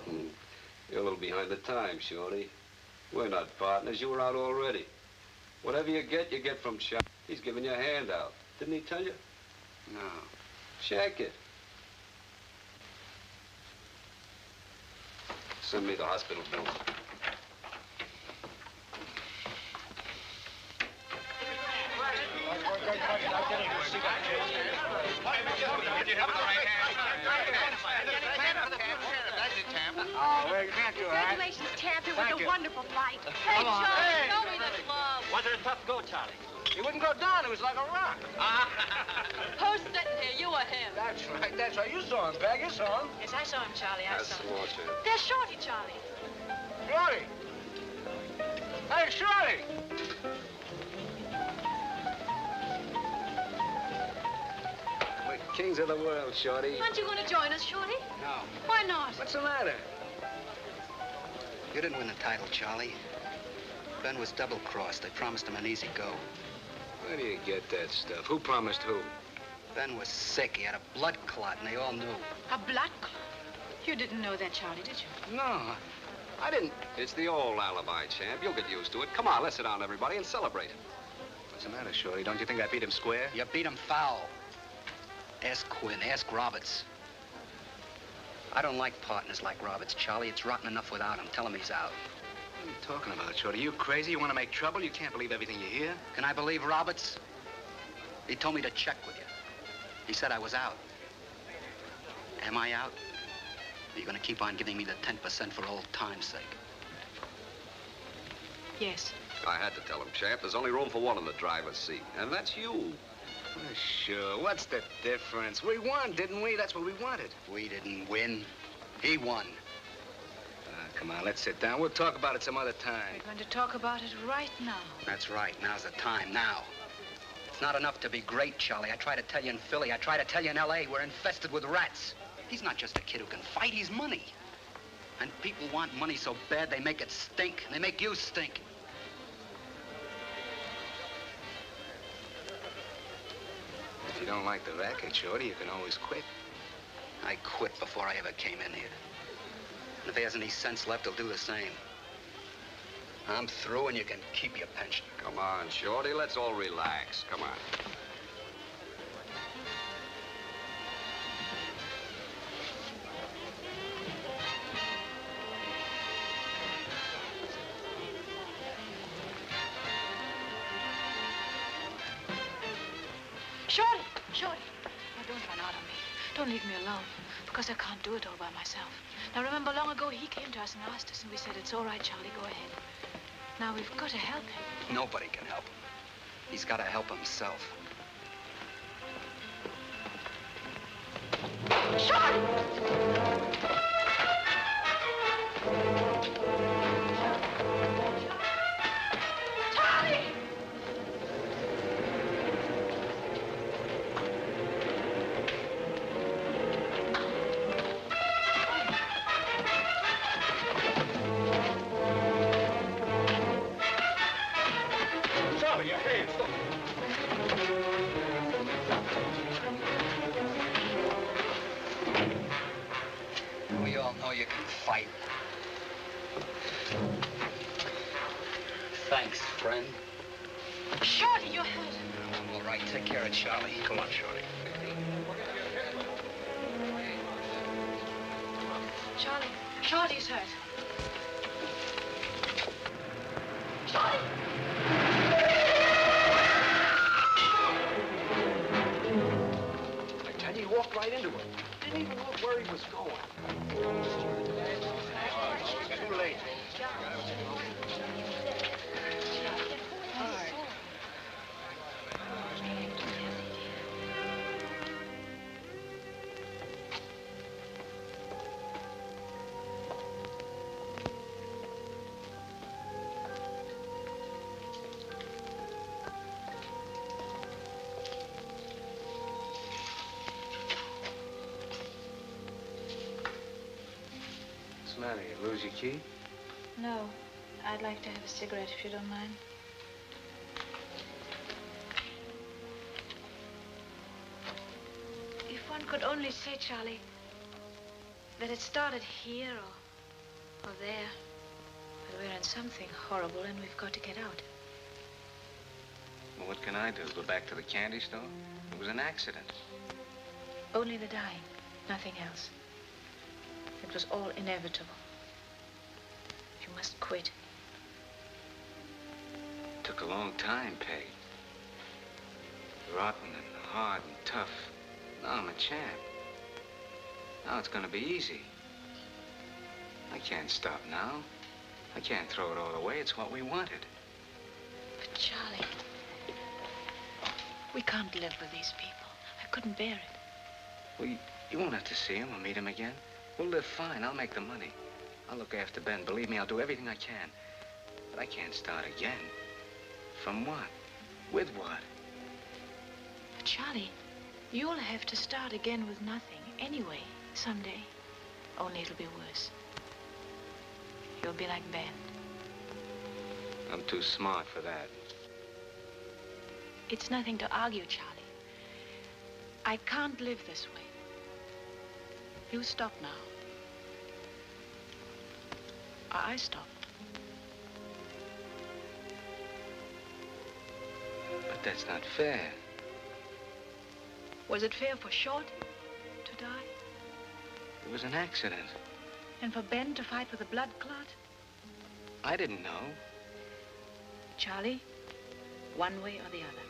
You're a little behind the times, Shorty. We're not partners. You were out already. Whatever you get from Charlie. He's giving you a handout. Didn't he tell you? No. Check it. Send me the hospital bill. Oh, well, you can't do that. Congratulations, champ. It was Thank a you. wonderful flight. Hey, Charlie, show me the club. Was it a tough go, Charlie? He wouldn't go down. It was like a rock. Who's sitting here? You or him? That's right. That's right. You saw him, Peg. You saw him. Yes, I saw him, Charlie. I saw him. Champ. There's Shorty, Charlie. Shorty. Hey, Shorty. We're kings of the world, Shorty. Aren't you going to join us, Shorty? No. Why not? What's the matter? You didn't win the title, Charlie. Ben was double-crossed. They promised him an easy go. Where do you get that stuff? Who promised who? Ben was sick. He had a blood clot, and they all knew. A blood clot? You didn't know that, Charlie, did you? No, I didn't. It's the old alibi, champ. You'll get used to it. Come on, let's sit down, everybody, and celebrate. What's the matter, Shorty? Don't you think I beat him square? You beat him foul. Ask Quinn. Ask Roberts. I don't like partners like Roberts, Charlie. It's rotten enough without him. Tell him he's out. What are you talking about, Shorty? You crazy? You want to make trouble? You can't believe everything you hear? Can I believe Roberts? He told me to check with you. He said I was out. Am I out? Are you going to keep on giving me the 10% for old time's sake? Yes. I had to tell him, champ. There's only room for one in the driver's seat, and that's you. Oh, sure. What's the difference? We won, didn't we? That's what we wanted. We didn't win. He won. Come on, let's sit down. We'll talk about it some other time. We're going to talk about it right now. That's right. Now's the time. Now. It's not enough to be great, Charlie. I try to tell you in Philly. I try to tell you in L.A. We're infested with rats. He's not just a kid who can fight. He's money. And people want money so bad they make it stink. They make you stink. If you don't like the racket, Shorty, you can always quit. I quit before I ever came in here. And if he has any sense left, he'll do the same. I'm through, and you can keep your pension. Come on, Shorty. Let's all relax. Come on. Shorty! Shorty! Now, don't run out on me. Don't leave me alone, because I can't do it all by myself. Now, remember, long ago, he came to us and asked us, and we said, it's all right, Charlie, go ahead. Now, we've got to help him. Nobody can help him. He's got to help himself. Charlie! Charlie, your hands. We all know you can fight. Thanks, friend. Shorty, you're hurt. All right, take care of Charlie. Come on, Shorty. Charlie. Shorty's hurt. Charlie! I tell you, he walked right into it. Didn't even look where he was going. Too late. Honey, you lose your key? No. I'd like to have a cigarette if you don't mind. If one could only say, Charlie, that it started here or there, but we're in something horrible and we've got to get out. Well, what can I do? Go back to the candy store? It was an accident. Only the dying, nothing else. It was all inevitable. You must quit. Took a long time, Peg. Rotten and hard and tough. Now I'm a champ. Now it's gonna be easy. I can't stop now. I can't throw it all away. It's what we wanted. But Charlie, we can't live with these people. I couldn't bear it. Well, you won't have to see him or meet him again. We'll live fine. I'll make the money. I'll look after Ben. Believe me, I'll do everything I can. But I can't start again. From what? With what? But Charlie, you'll have to start again with nothing anyway, someday. Only it'll be worse. You'll be like Ben. I'm too smart for that. It's nothing to argue, Charlie. I can't live this way. You stop now. I stop. But that's not fair. Was it fair for Short to die? It was an accident. And for Ben to fight with a blood clot? I didn't know. Charlie, one way or the other.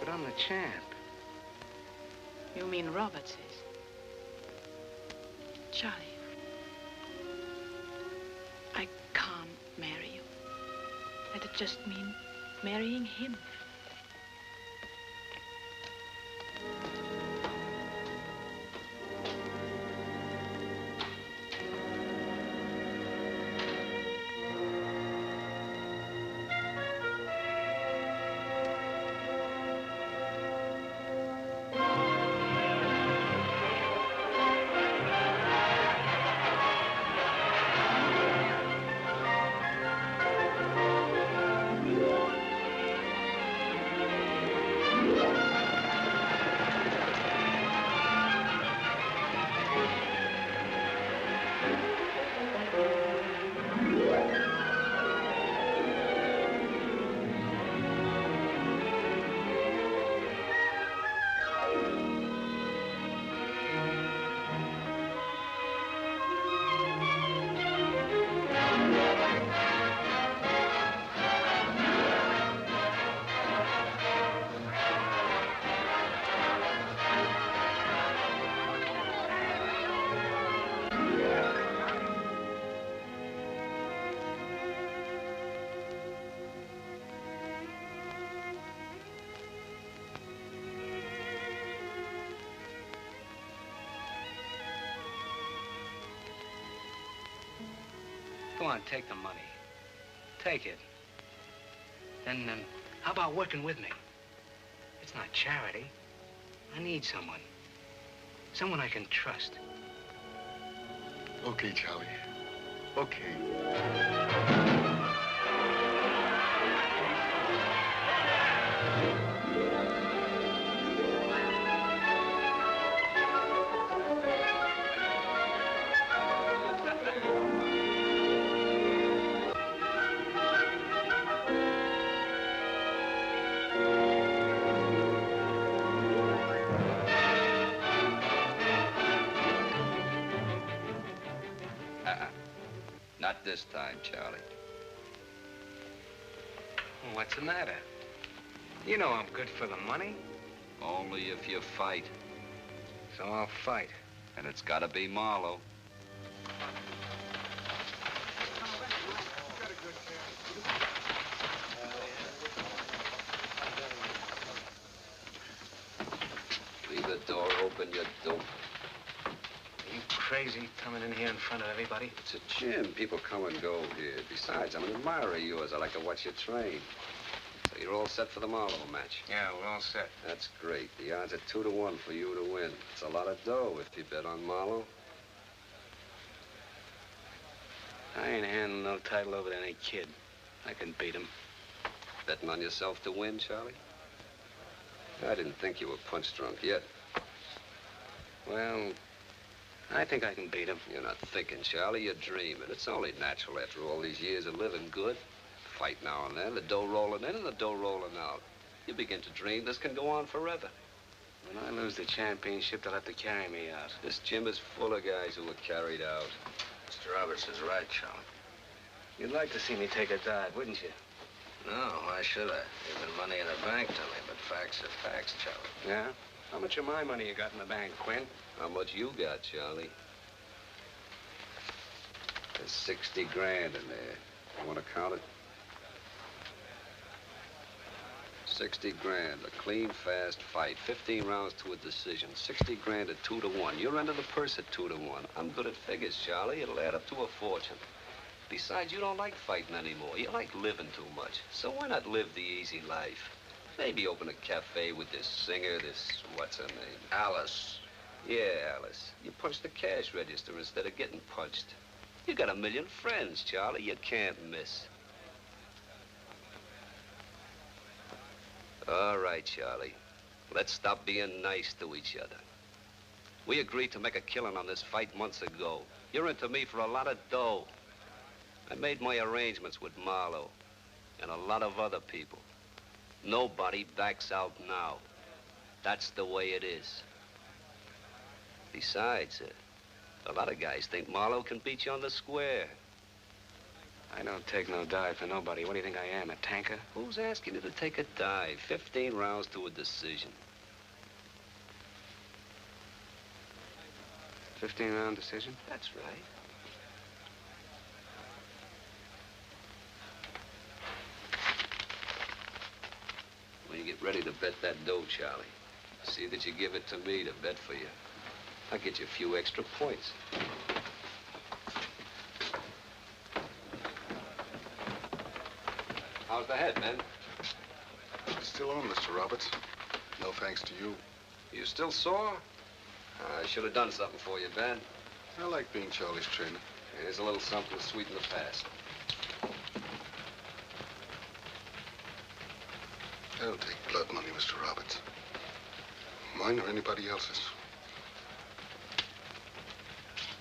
But I'm the champ. You mean Robert says? Charlie, I can't marry you. That'd just mean marrying him. Go on, take the money. Take it. Then, how about working with me? It's not charity. I need someone. Someone I can trust. Okay, Charlie. Okay. Not this time, Charlie. Well, what's the matter? You know I'm good for the money. Only if you fight. So I'll fight. And it's gotta be Marlowe. Leave the door open, you dope. Are you crazy coming in here in front of everybody? It's a gym. People come and go here. Besides, I'm an admirer of yours. I like to watch you train. You're all set for the Marlowe match. Yeah, we're all set. That's great. The odds are 2-1 for you to win. It's a lot of dough if you bet on Marlowe. I ain't handing no title over to any kid. I can beat him. Betting on yourself to win, Charlie? I didn't think you were punch drunk yet. Well, I think I can beat him. You're not thinking, Charlie. You're dreaming. It's only natural after all these years of living good. Fight now and then, the dough rolling in and the dough rolling out. You begin to dream this can go on forever. When I lose the championship, they'll have to carry me out. This gym is full of guys who were carried out. Mr. Roberts is right, Charlie. You'd like to see me take a dive, wouldn't you? No, why should I? Even money in the bank to me, but facts are facts, Charlie. Yeah? How much of my money you got in the bank, Quinn? How much you got, Charlie? There's 60 grand in there. You want to count it? 60 grand, a clean, fast fight. 15 rounds to a decision. 60 grand at 2-1. You're under the purse at 2-1. I'm good at figures, Charlie. It'll add up to a fortune. Besides, you don't like fighting anymore. You like living too much. So why not live the easy life? Maybe open a cafe with this singer, what's her name? Alice. Yeah, Alice. You punch the cash register instead of getting punched. You got a million friends, Charlie. You can't miss. All right, Charlie. Let's stop being nice to each other. We agreed to make a killing on this fight months ago. You're into me for a lot of dough. I made my arrangements with Marlowe and a lot of other people. Nobody backs out now. That's the way it is. Besides, a lot of guys think Marlowe can beat you on the square. I don't take no dive for nobody. What do you think I am, a tanker? Who's asking you to take a dive? 15 rounds to a decision. 15-round decision? That's right. When you get ready to bet that dough, Charlie, see that you give it to me to bet for you. I'll get you a few extra points. How's the head, man? It's still on, Mr. Roberts. No thanks to you. You still sore? I should have done something for you, Ben. I like being Charlie's trainer. Here's a little something to sweeten the past. I don't take blood money, Mr. Roberts. Mine or anybody else's.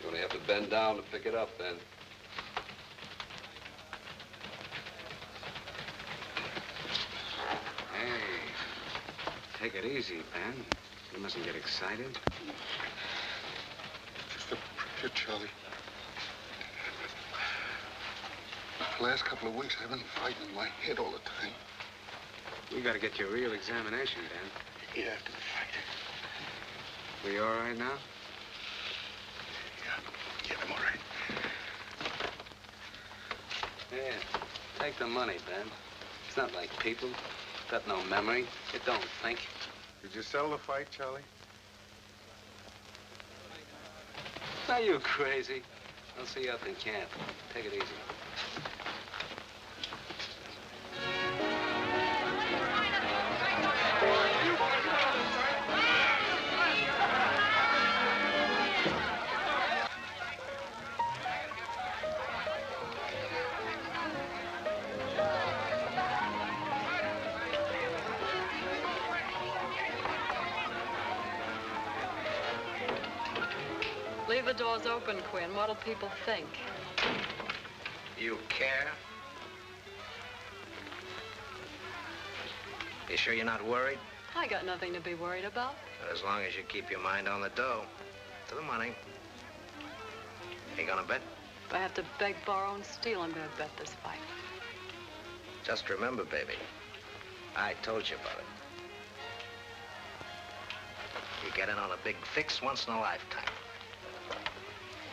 You only have to bend down to pick it up, Ben. Hey, take it easy, Ben. You mustn't get excited. Just a prick, Charlie. The last couple of weeks, I've been fighting in my head all the time. We got to get you a real examination, Ben. Yeah, after the fight. We all right now? Yeah, I'm all right. Yeah, take the money, Ben. It's not like people. Got no memory. It don't think. Did you sell the fight, Charlie? Are you crazy? I'll see you up in camp. Take it easy. Leave the doors open, Quinn. What'll people think? You care? You sure you're not worried? I got nothing to be worried about. But as long as you keep your mind on the dough, to the money. You gonna bet? If I have to beg, borrow, and steal, I'm gonna bet this fight. Just remember, baby, I told you about it. You get in on a big fix once in a lifetime.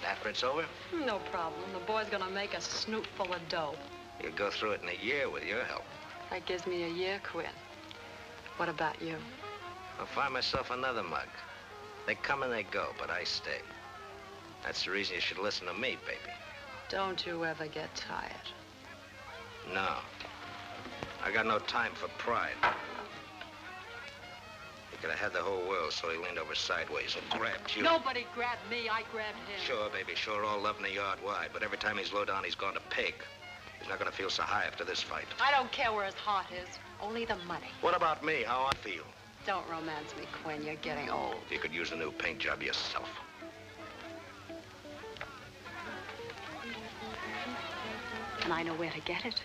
After it's over, No problem. The boy's gonna make a snoot full of dough. you'll go through it in a year with your help. That gives me a year, Quinn. What about you? I'll find myself another mug. They come and they go, but I stay. That's the reason you should listen to me, baby. Don't you ever get tired. No. I got no time for pride. He could have had the whole world, so he leaned over sideways and grabbed you. Nobody grabbed me. I grabbed him. Sure, baby, sure, all love in the yard wide. But every time he's low down, he's gone to peg. He's not gonna feel so high after this fight. I don't care where his heart is. Only the money. What about me? How I feel? Don't romance me, Quinn. You're getting old. You could use a new paint job yourself. And I know where to get it.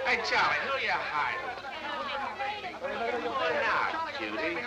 Hey, Charlie, who you hiding? Now, cutie.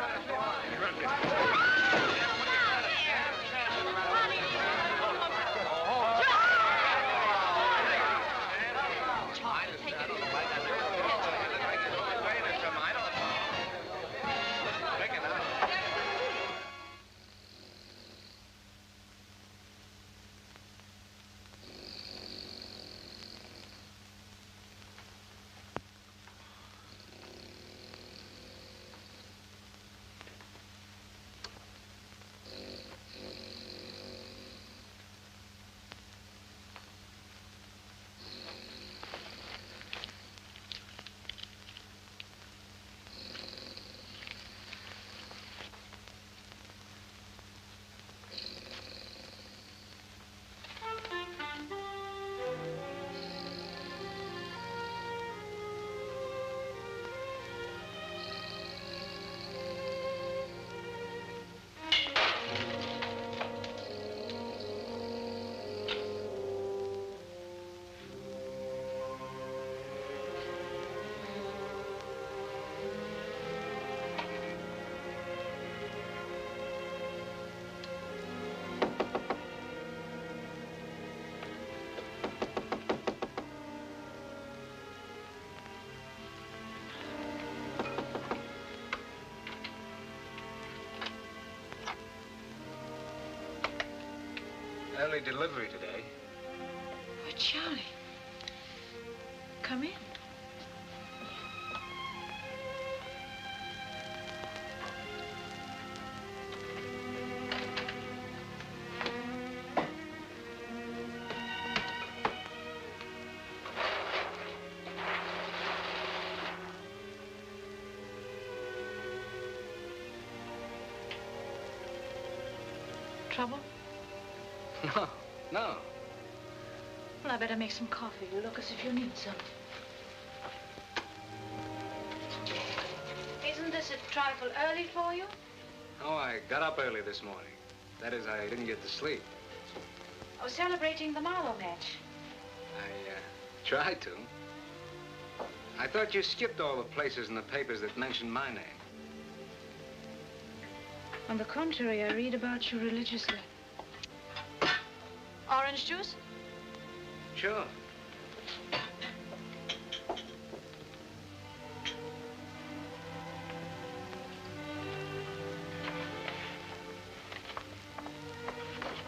Early delivery today. Oh, Charlie. Come in. Trouble? No, no. Well, I better make some coffee. You look as if you need some. Isn't this a trifle early for you? Oh, I got up early this morning. That is, I didn't get to sleep. Oh, celebrating the Marlowe match. I tried to. I thought you skipped all the places in the papers that mentioned my name. On the contrary, I read about you religiously. Orange juice? Sure.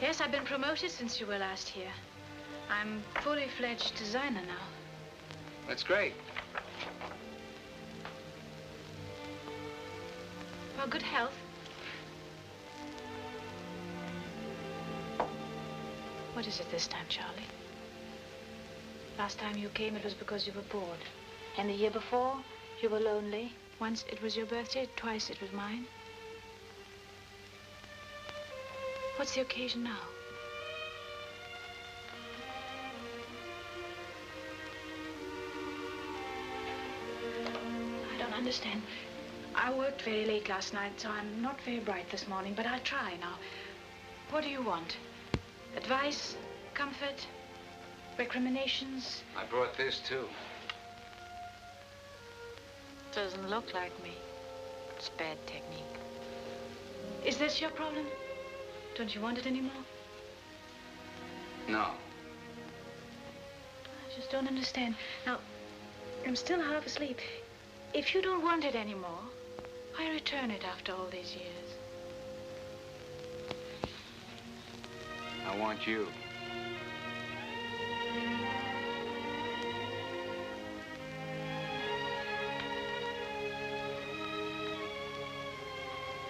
Yes, I've been promoted since you were last here. I'm fully fledged designer now. That's great. Well, good health. What is it this time, Charlie? Last time you came, it was because you were bored. And the year before, you were lonely. Once it was your birthday, twice it was mine. What's the occasion now? I don't understand. I worked very late last night, so I'm not very bright this morning, but I'll try now. What do you want? Advice? Comfort? Recriminations? I brought this, too. Doesn't look like me. It's bad technique. Is this your problem? Don't you want it anymore? No. I just don't understand. Now, I'm still half asleep. If you don't want it anymore, I return it after all these years. I want you.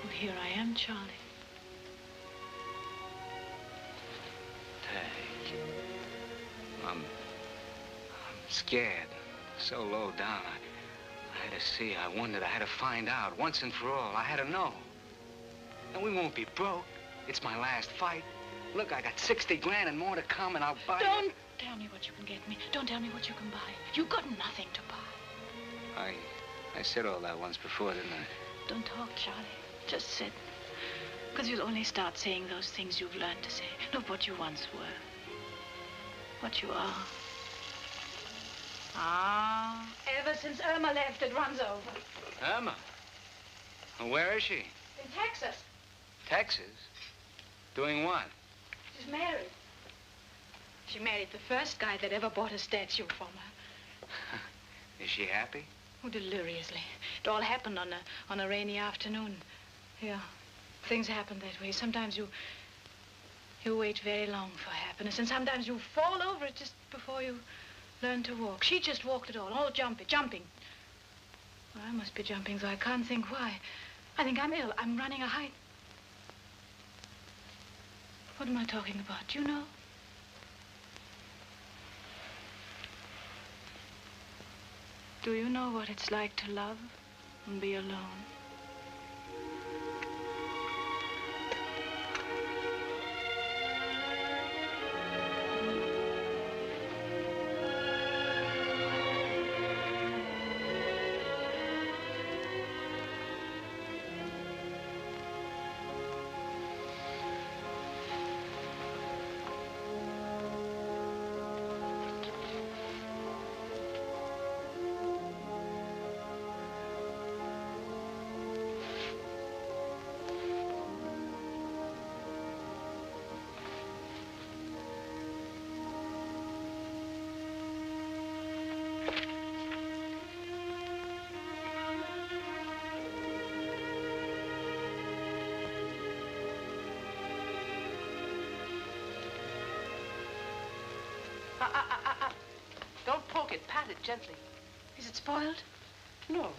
Well, here I am, Charlie. I'm scared. So low down. I had to see. I wondered. I had to find out. Once and for all. I had to know. And we won't be broke. It's my last fight. Look, I got 60 grand and more to come, and I'll buy Don't tell me what you can get me. Don't tell me what you can buy. You got nothing to buy. I said all that once before, didn't I? Don't talk, Charlie. Just sit. Because you'll only start saying those things you've learned to say. Not what you once were. What you are. Ah, ever since Irma left, it runs over. Irma? Well, where is she? In Texas. Texas? Doing what? She's married. She married the first guy that ever bought a statue from her. Is she happy? Oh, deliriously. It all happened on a rainy afternoon. Yeah, things happen that way. Sometimes you wait very long for happiness, and sometimes you fall over it just before you learn to walk. She just walked it all jumping. Well, I must be jumping, though I can't think why. I think I'm ill. I'm running a height. What am I talking about? Do you know? Do you know what it's like to love and be alone? Don't poke it. Pat it gently. Is it spoiled? No.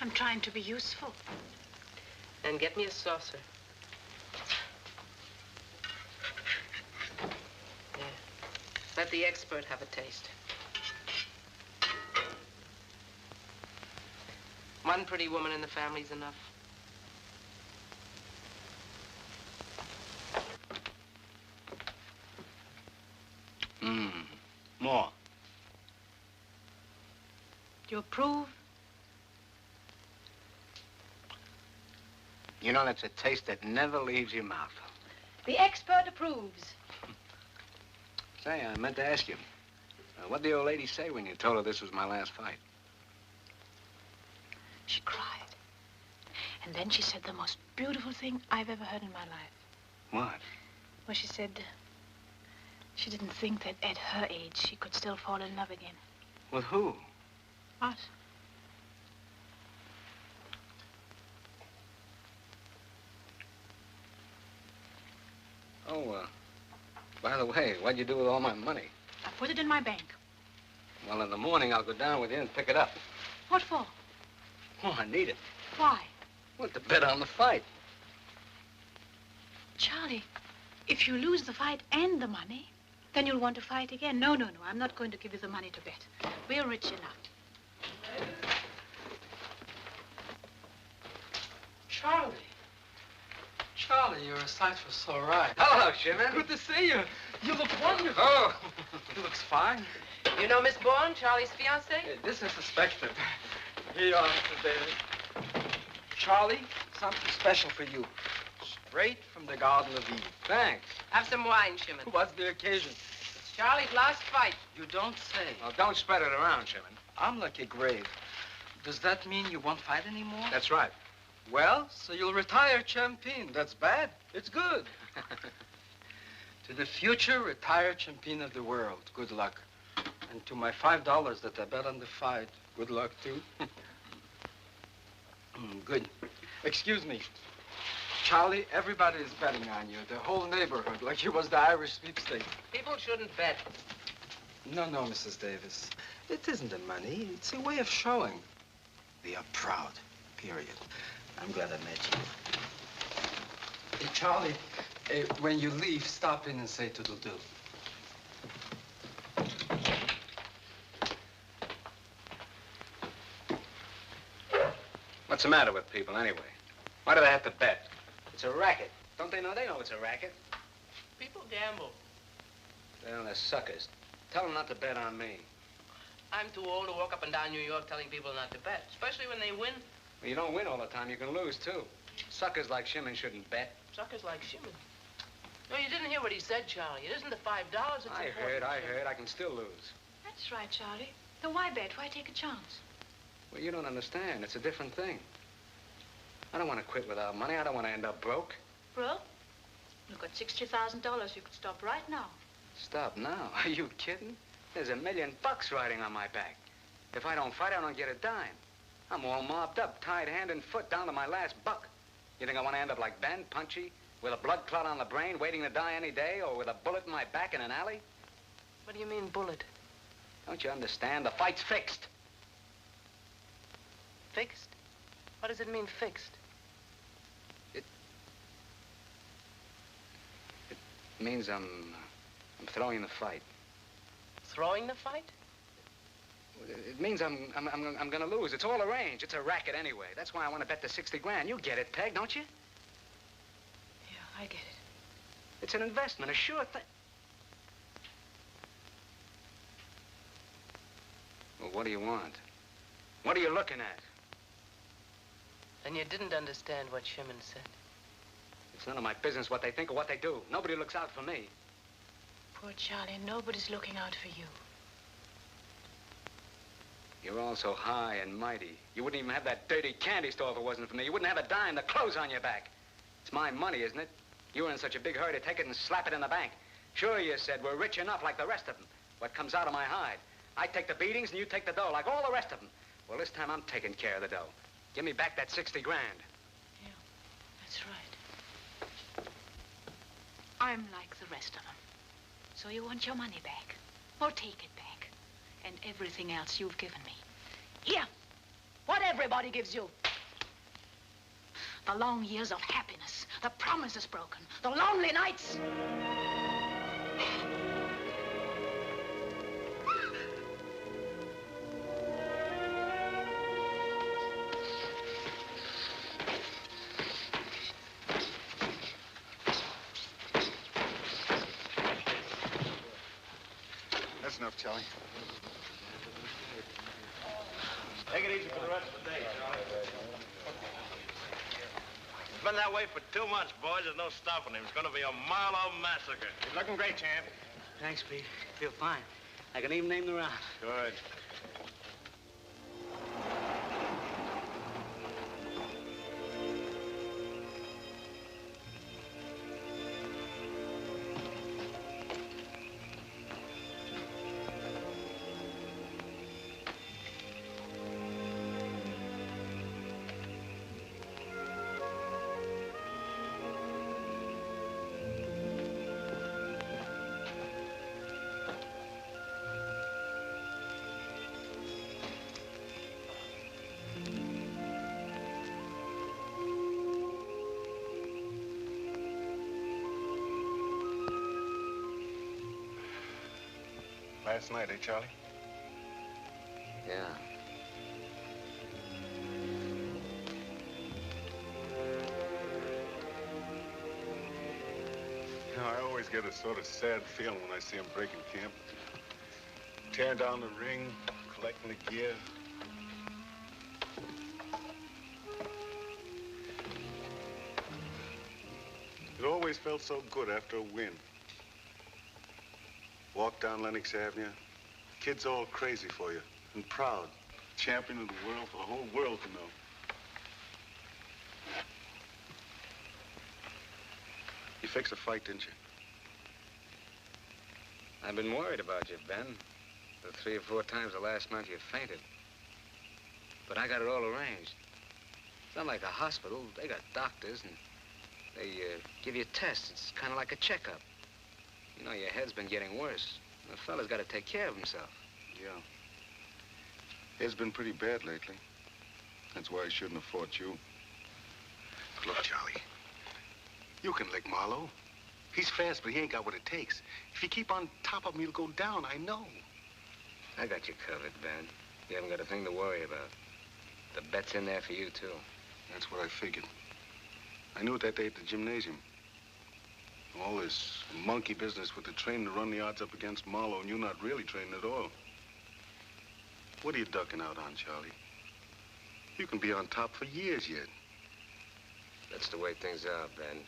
I'm trying to be useful. And get me a saucer. Yeah. Let the expert have a taste. One pretty woman in the family's enough. More. Do you approve? You know, that's a taste that never leaves your mouth. The expert approves. Say, I meant to ask you, what'd the old lady say when you told her this was my last fight? She cried. And then she said the most beautiful thing I've ever heard in my life. What? Well, she said she didn't think that at her age she could still fall in love again. With who? Us. Oh, by the way, what'd you do with all my money? I put it in my bank. Well, in the morning, I'll go down with you and pick it up. What for? Oh, I need it. Why? Well, to bet on the fight. Charlie, if you lose the fight and the money, then you'll want to fight again. No. I'm not going to give you the money to bet. We're rich enough. Charlie, you're a sight for sore eyes. Hello, Shimon. Good to see you. You look wonderful. Oh. He looks fine. You know Miss Bourne, Charlie's fiancée? This is suspected. Here you are, Mr. Davis. Charlie, something special for you. Straight from the Garden of Eve. Thanks. Have some wine, Shimon. What's the occasion? It's Charlie's last fight. You don't say. Well, don't spread it around, Shimon. I'm like a grave. Does that mean you won't fight anymore? That's right. Well, so you'll retire champion. That's bad. It's good. To the future retired champion of the world, good luck. And to my $5 that I bet on the fight, good luck too. Good. Excuse me. Charlie, everybody is betting on you. The whole neighborhood, like you was the Irish sweepstakes. People shouldn't bet. No, Mrs. Davis. It isn't the money. It's a way of showing. We are proud, period. I'm glad I met you. Hey, Charlie, when you leave, stop in and say toodle-doo. What's the matter with people, anyway? Why do they have to bet? It's a racket. Don't they know? They know it's a racket. People gamble. Well, they're suckers. Tell them not to bet on me. I'm too old to walk up and down New York telling people not to bet, especially when they win. Well, you don't win all the time. You can lose, too. Suckers like Shimon shouldn't bet. Suckers like Shimon. No, you didn't hear what he said, Charlie. It isn't the $5. It's I heard. I can still lose. That's right, Charlie. Then why bet? Why take a chance? Well, you don't understand. It's a different thing. I don't want to quit without money. I don't want to end up broke. Broke? You've got $60,000. You could stop right now. Stop now? Are you kidding? There's $1 million riding on my back. If I don't fight, I don't get a dime. I'm all mobbed up, tied hand and foot, down to my last buck. You think I want to end up like Ben, punchy, with a blood clot on the brain, waiting to die any day, or with a bullet in my back in an alley? What do you mean, bullet? Don't you understand? The fight's fixed. Fixed? What does it mean, fixed? It means I'm throwing the fight. Throwing the fight? It means I'm gonna lose. It's all arranged. It's a racket anyway. That's why I want to bet the 60 grand. You get it, Peg, don't you? Yeah, I get it. It's an investment, a sure thing. Well, what do you want? What are you looking at? Then you didn't understand what Shimon said. It's none of my business what they think or what they do. Nobody looks out for me. Poor Charlie, nobody's looking out for you. You're all so high and mighty. You wouldn't even have that dirty candy store if it wasn't for me. You wouldn't have a dime, the clothes on your back. It's my money, isn't it? You were in such a big hurry to take it and slap it in the bank. Sure, you said, we're rich enough like the rest of them. What comes out of my hide? I take the beatings and you take the dough, like all the rest of them. Well, this time I'm taking care of the dough. Give me back that 60 grand. Yeah, that's right. I'm like the rest of them. So you want your money back, or take it back, and everything else you've given me. Here, what everybody gives you. The long years of happiness, the promises broken, the lonely nights. That's enough, Charlie. Take it easy for the rest of the day, Charlie. It's been that way for 2 months, boys. There's no stopping him. It's going to be a mile-long massacre. You're looking great, champ. Thanks, Pete. Feel fine. I can even name the round. Good. Last night, eh, Charlie? Yeah. You know, I always get a sort of sad feeling when I see him breaking camp. Tearing down the ring, collecting the gear. It always felt so good after a win. Walk down Lenox Avenue, kids all crazy for you and proud. Champion of the world for the whole world to know. You fixed a fight, didn't you? I've been worried about you, Ben. The 3 or 4 times the last night you fainted. But I got it all arranged. It's not like a hospital. They got doctors, and they give you tests. It's kind of like a checkup. You know, your head's been getting worse. The fella's got to take care of himself. Yeah. It's been pretty bad lately. That's why I shouldn't have fought you. Look, Charlie, you can lick Marlowe. He's fast, but he ain't got what it takes. If you keep on top of him, he'll go down, I know. I got you covered, Ben. You haven't got a thing to worry about. The bet's in there for you, too. That's what I figured. I knew it that day at the gymnasium. All this monkey business with the training to run the odds up against Marlowe, and you not really training at all. What are you ducking out on, Charlie? You can be on top for years yet. That's the way things are, Ben.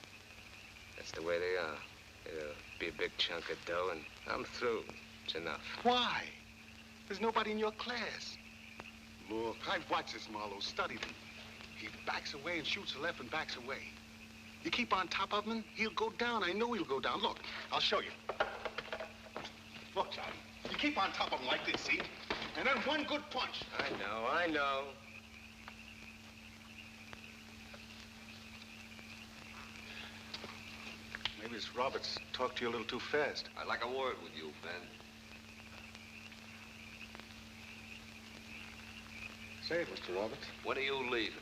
That's the way they are. It'll be a big chunk of dough, and I'm through. It's enough. Why? There's nobody in your class. Look, I've watched this Marlowe, studied him. He backs away and shoots left and backs away. You keep on top of him, he'll go down. I know he'll go down. Look, I'll show you. Look, Charlie, you keep on top of him like this, see? And then one good punch. I know. Maybe this Roberts talked to you a little too fast. I'd like a word with you, Ben. Say it, Mr. Roberts. When are you leaving?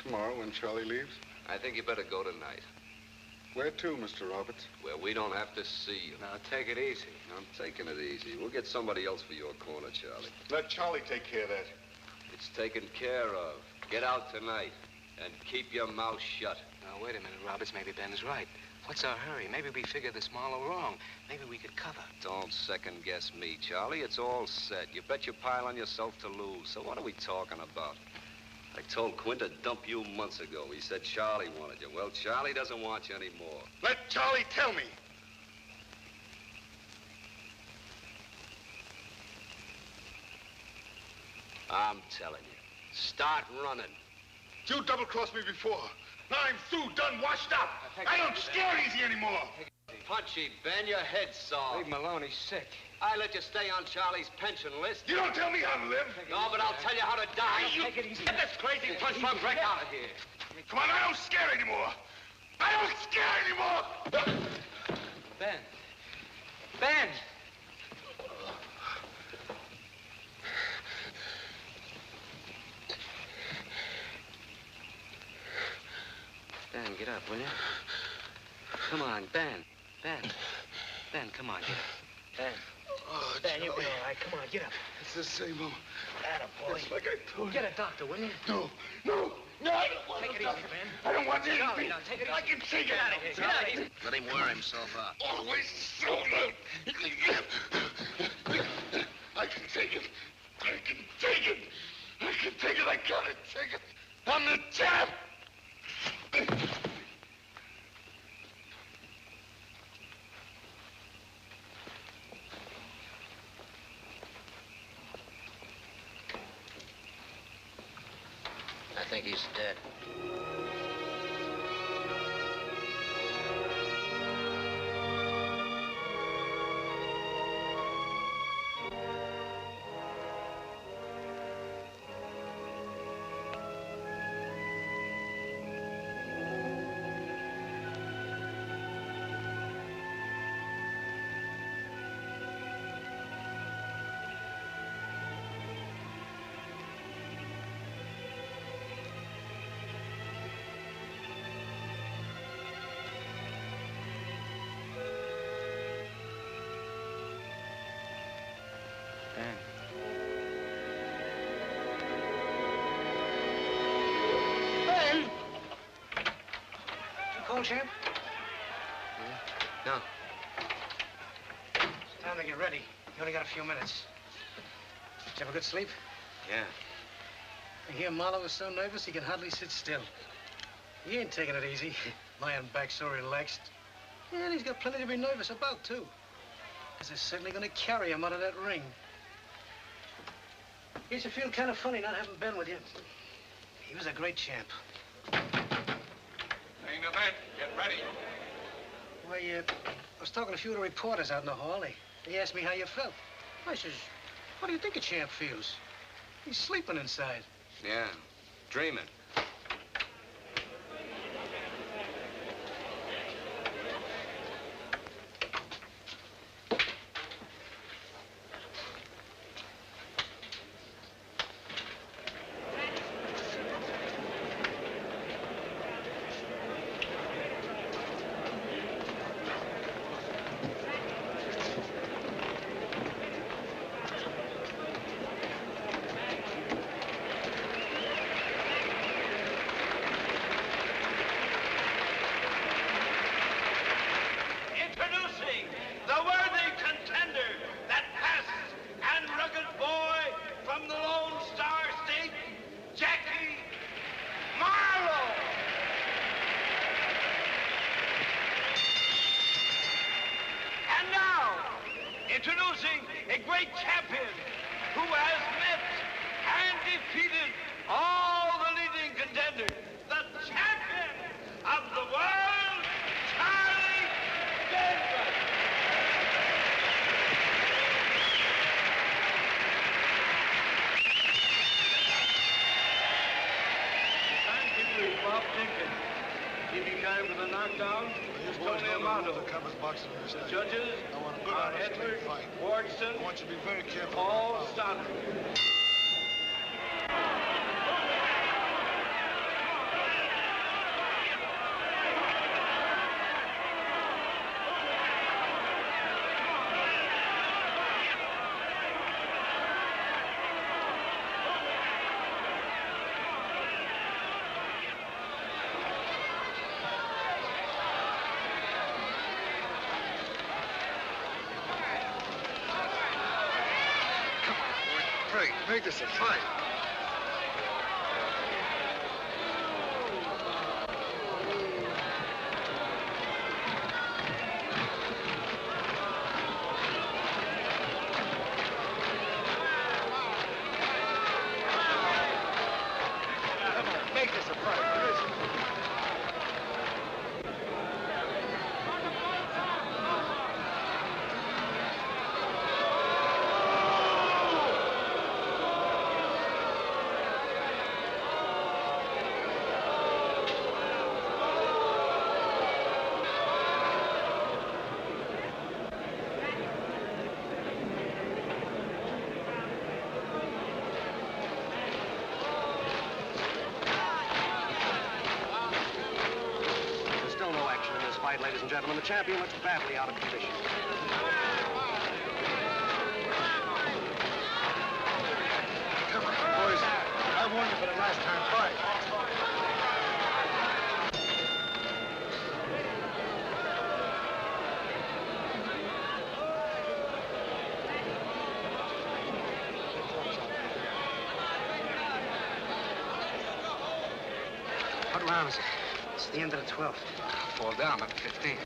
Tomorrow, when Charlie leaves. I think you better go tonight. Where to, Mr. Roberts? Where we don't have to see you. Now, take it easy. I'm taking it easy. We'll get somebody else for your corner, Charlie. Let Charlie take care of that. It's taken care of. Get out tonight and keep your mouth shut. Now, wait a minute, Roberts. Maybe Ben's right. What's our hurry? Maybe we figured this Marlowe wrong. Maybe we could cover. Don't second guess me, Charlie. It's all set. You bet your pile on yourself to lose. So what are we talking about? I told Quinn to dump you months ago. He said Charlie wanted you. Well, Charlie doesn't want you anymore. Let Charlie tell me. I'm telling you. Start running. You double-crossed me before. Now I'm through, done, washed up. I don't scare easy anymore. Punchy, Ben, your head's soft. Leave him alone. He's sick. I let you stay on Charlie's pension list. You don't tell me how to live. No, but I'll tell you how to die. Take it easy. Get this crazy punch drunk wreck out of here. Come on, I don't scare anymore. I don't scare anymore. Ben. Ben! Ben, get up, will you? Come on, Ben. Ben. Ben, come on, get up. Ben. Oh, Ben, you'll be all right. Come on, get up. It's the same old. Attaboy. It's like I told you. Get a doctor, will you? No, I don't want Take it easy, Ben. I don't want anything. Charlie, now, take it easy. I can take it. Get out of here. Get out of here. Let him wear himself out. Always so loud. I can take it. I can take it. I can take it. I gotta take it. I'm the champ. I think he's dead. Cold, champ? No. It's time to get ready. You only got a few minutes. Did you have a good sleep? Yeah. I hear Marlowe was so nervous he can hardly sit still. He ain't taking it easy, lying back so relaxed. And he's got plenty to be nervous about, too. Because they're certainly going to carry him out of that ring. Guess you feel kind of funny not having Ben with you. He was a great champ. Main event, get ready. Why, I was talking to a few of the reporters out in the hall. They asked me how you felt. I says, how do you think a champ feels? He's sleeping inside. Yeah, dreaming. Introducing the worthy contender, that fast and rugged boy from the Lone Star State, Jackie Marlowe. And now, introducing a great champion who has met and defeated all the leading contenders, the champion of the world, Charlie Davis. Timekeeper is Bob Jenkins. Keeping time for the knockdown is Tony Amato. The judges are Edward Wardson, I want you to be very careful. Paul Stoddard. Frank, make this a fight. Make this a fight. There's still no action in this fight, ladies and gentlemen. The champion looks badly out of condition. Come on, boys. I warned you for the last time fight. What round is it? It's the end of the 12th. Fall down up to 15.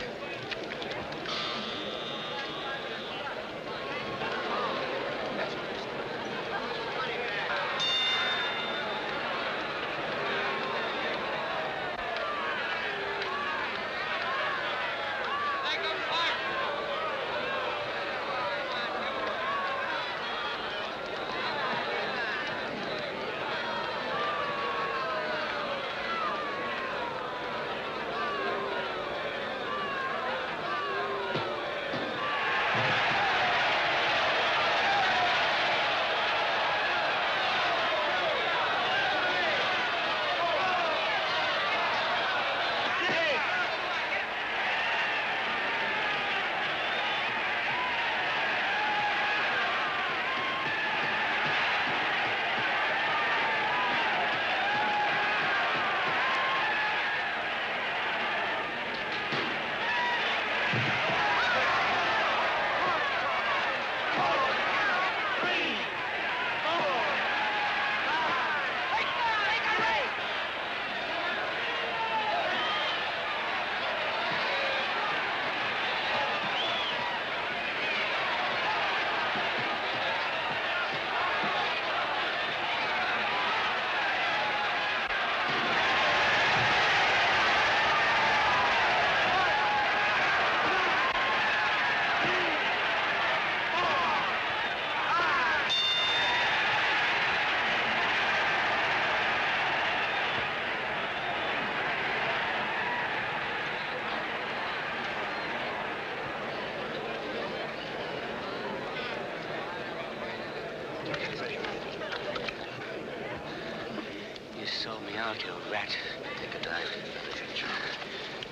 You sold me out, you rat. Take a dive.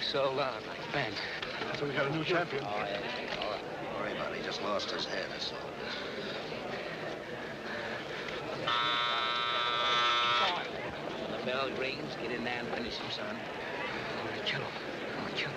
Sold out like Ben. So we got a new champion. Oh, yeah. Don't worry about it. He just lost his head, that's all. When the bell rings, get in there and finish him, son. I'm gonna kill him. I'm gonna kill him.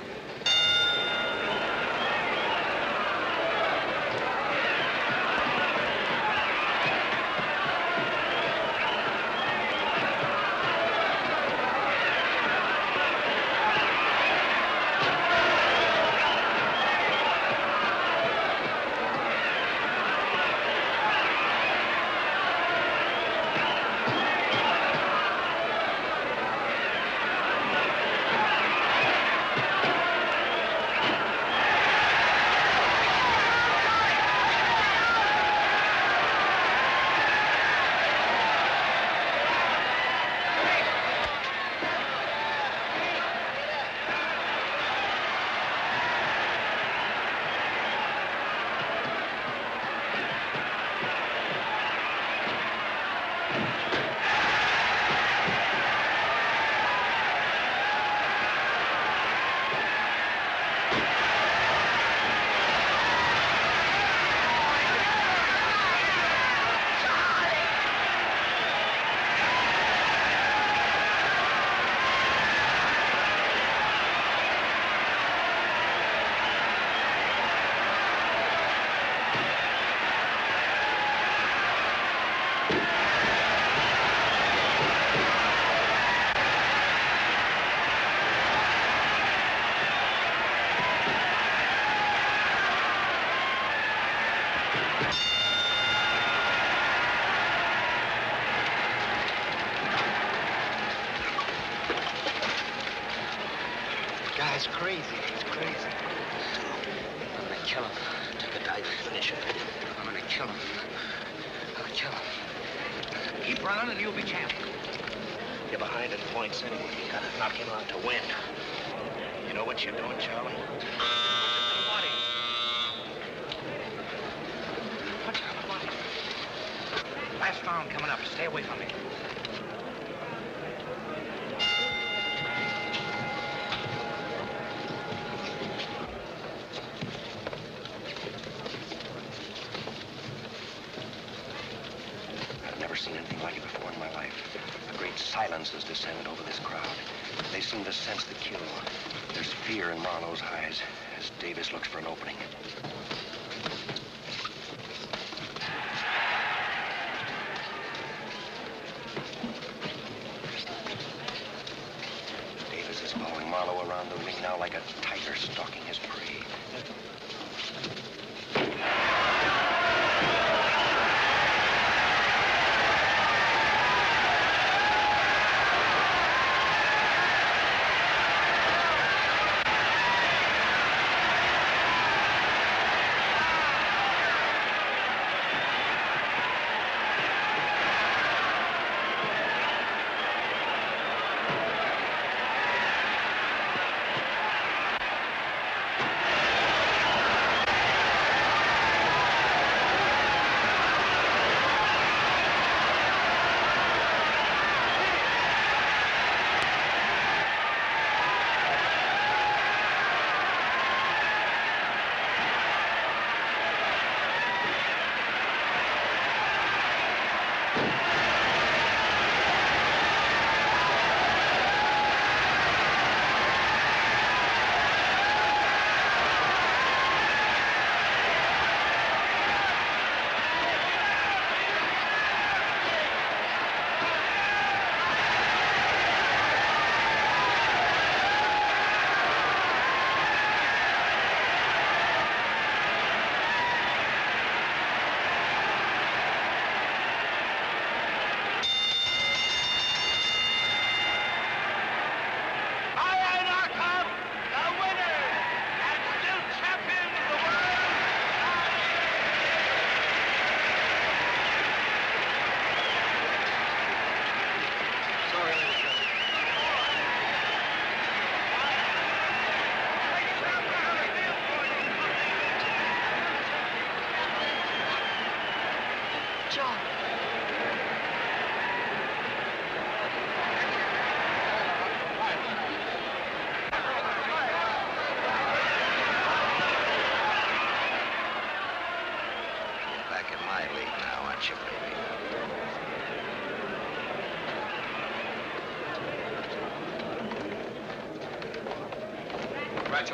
Guy's crazy. He's crazy. I'm gonna kill him. Take a dive and finish him. I'm gonna kill him. I'm gonna kill him. Keep running and you'll be champion. You're behind in points anyway. You gotta knock him out to win. You know what you're doing, Charlie? Watch out, buddy. Last round coming up. Stay away from me. I've never seen anything like it before in my life. A great silence has descended over this crowd. They seem to sense the kill. There's fear in Marlowe's eyes as Davis looks for an opening. Davis is following Marlowe around the ring now like a tiger stalking his prey.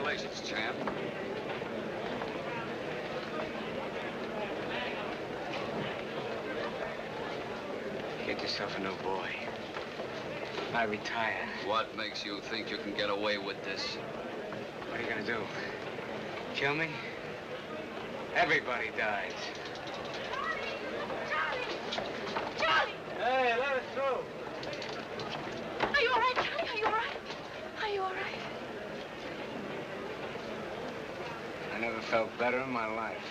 Congratulations, champ. Get yourself a new boy. I retire. What makes you think you can get away with this? What are you gonna do? Kill me? Everybody dies. Charlie! Hey, let us through. Are you all right, Charlie? Are you all right? Are you all right? I never felt better in my life.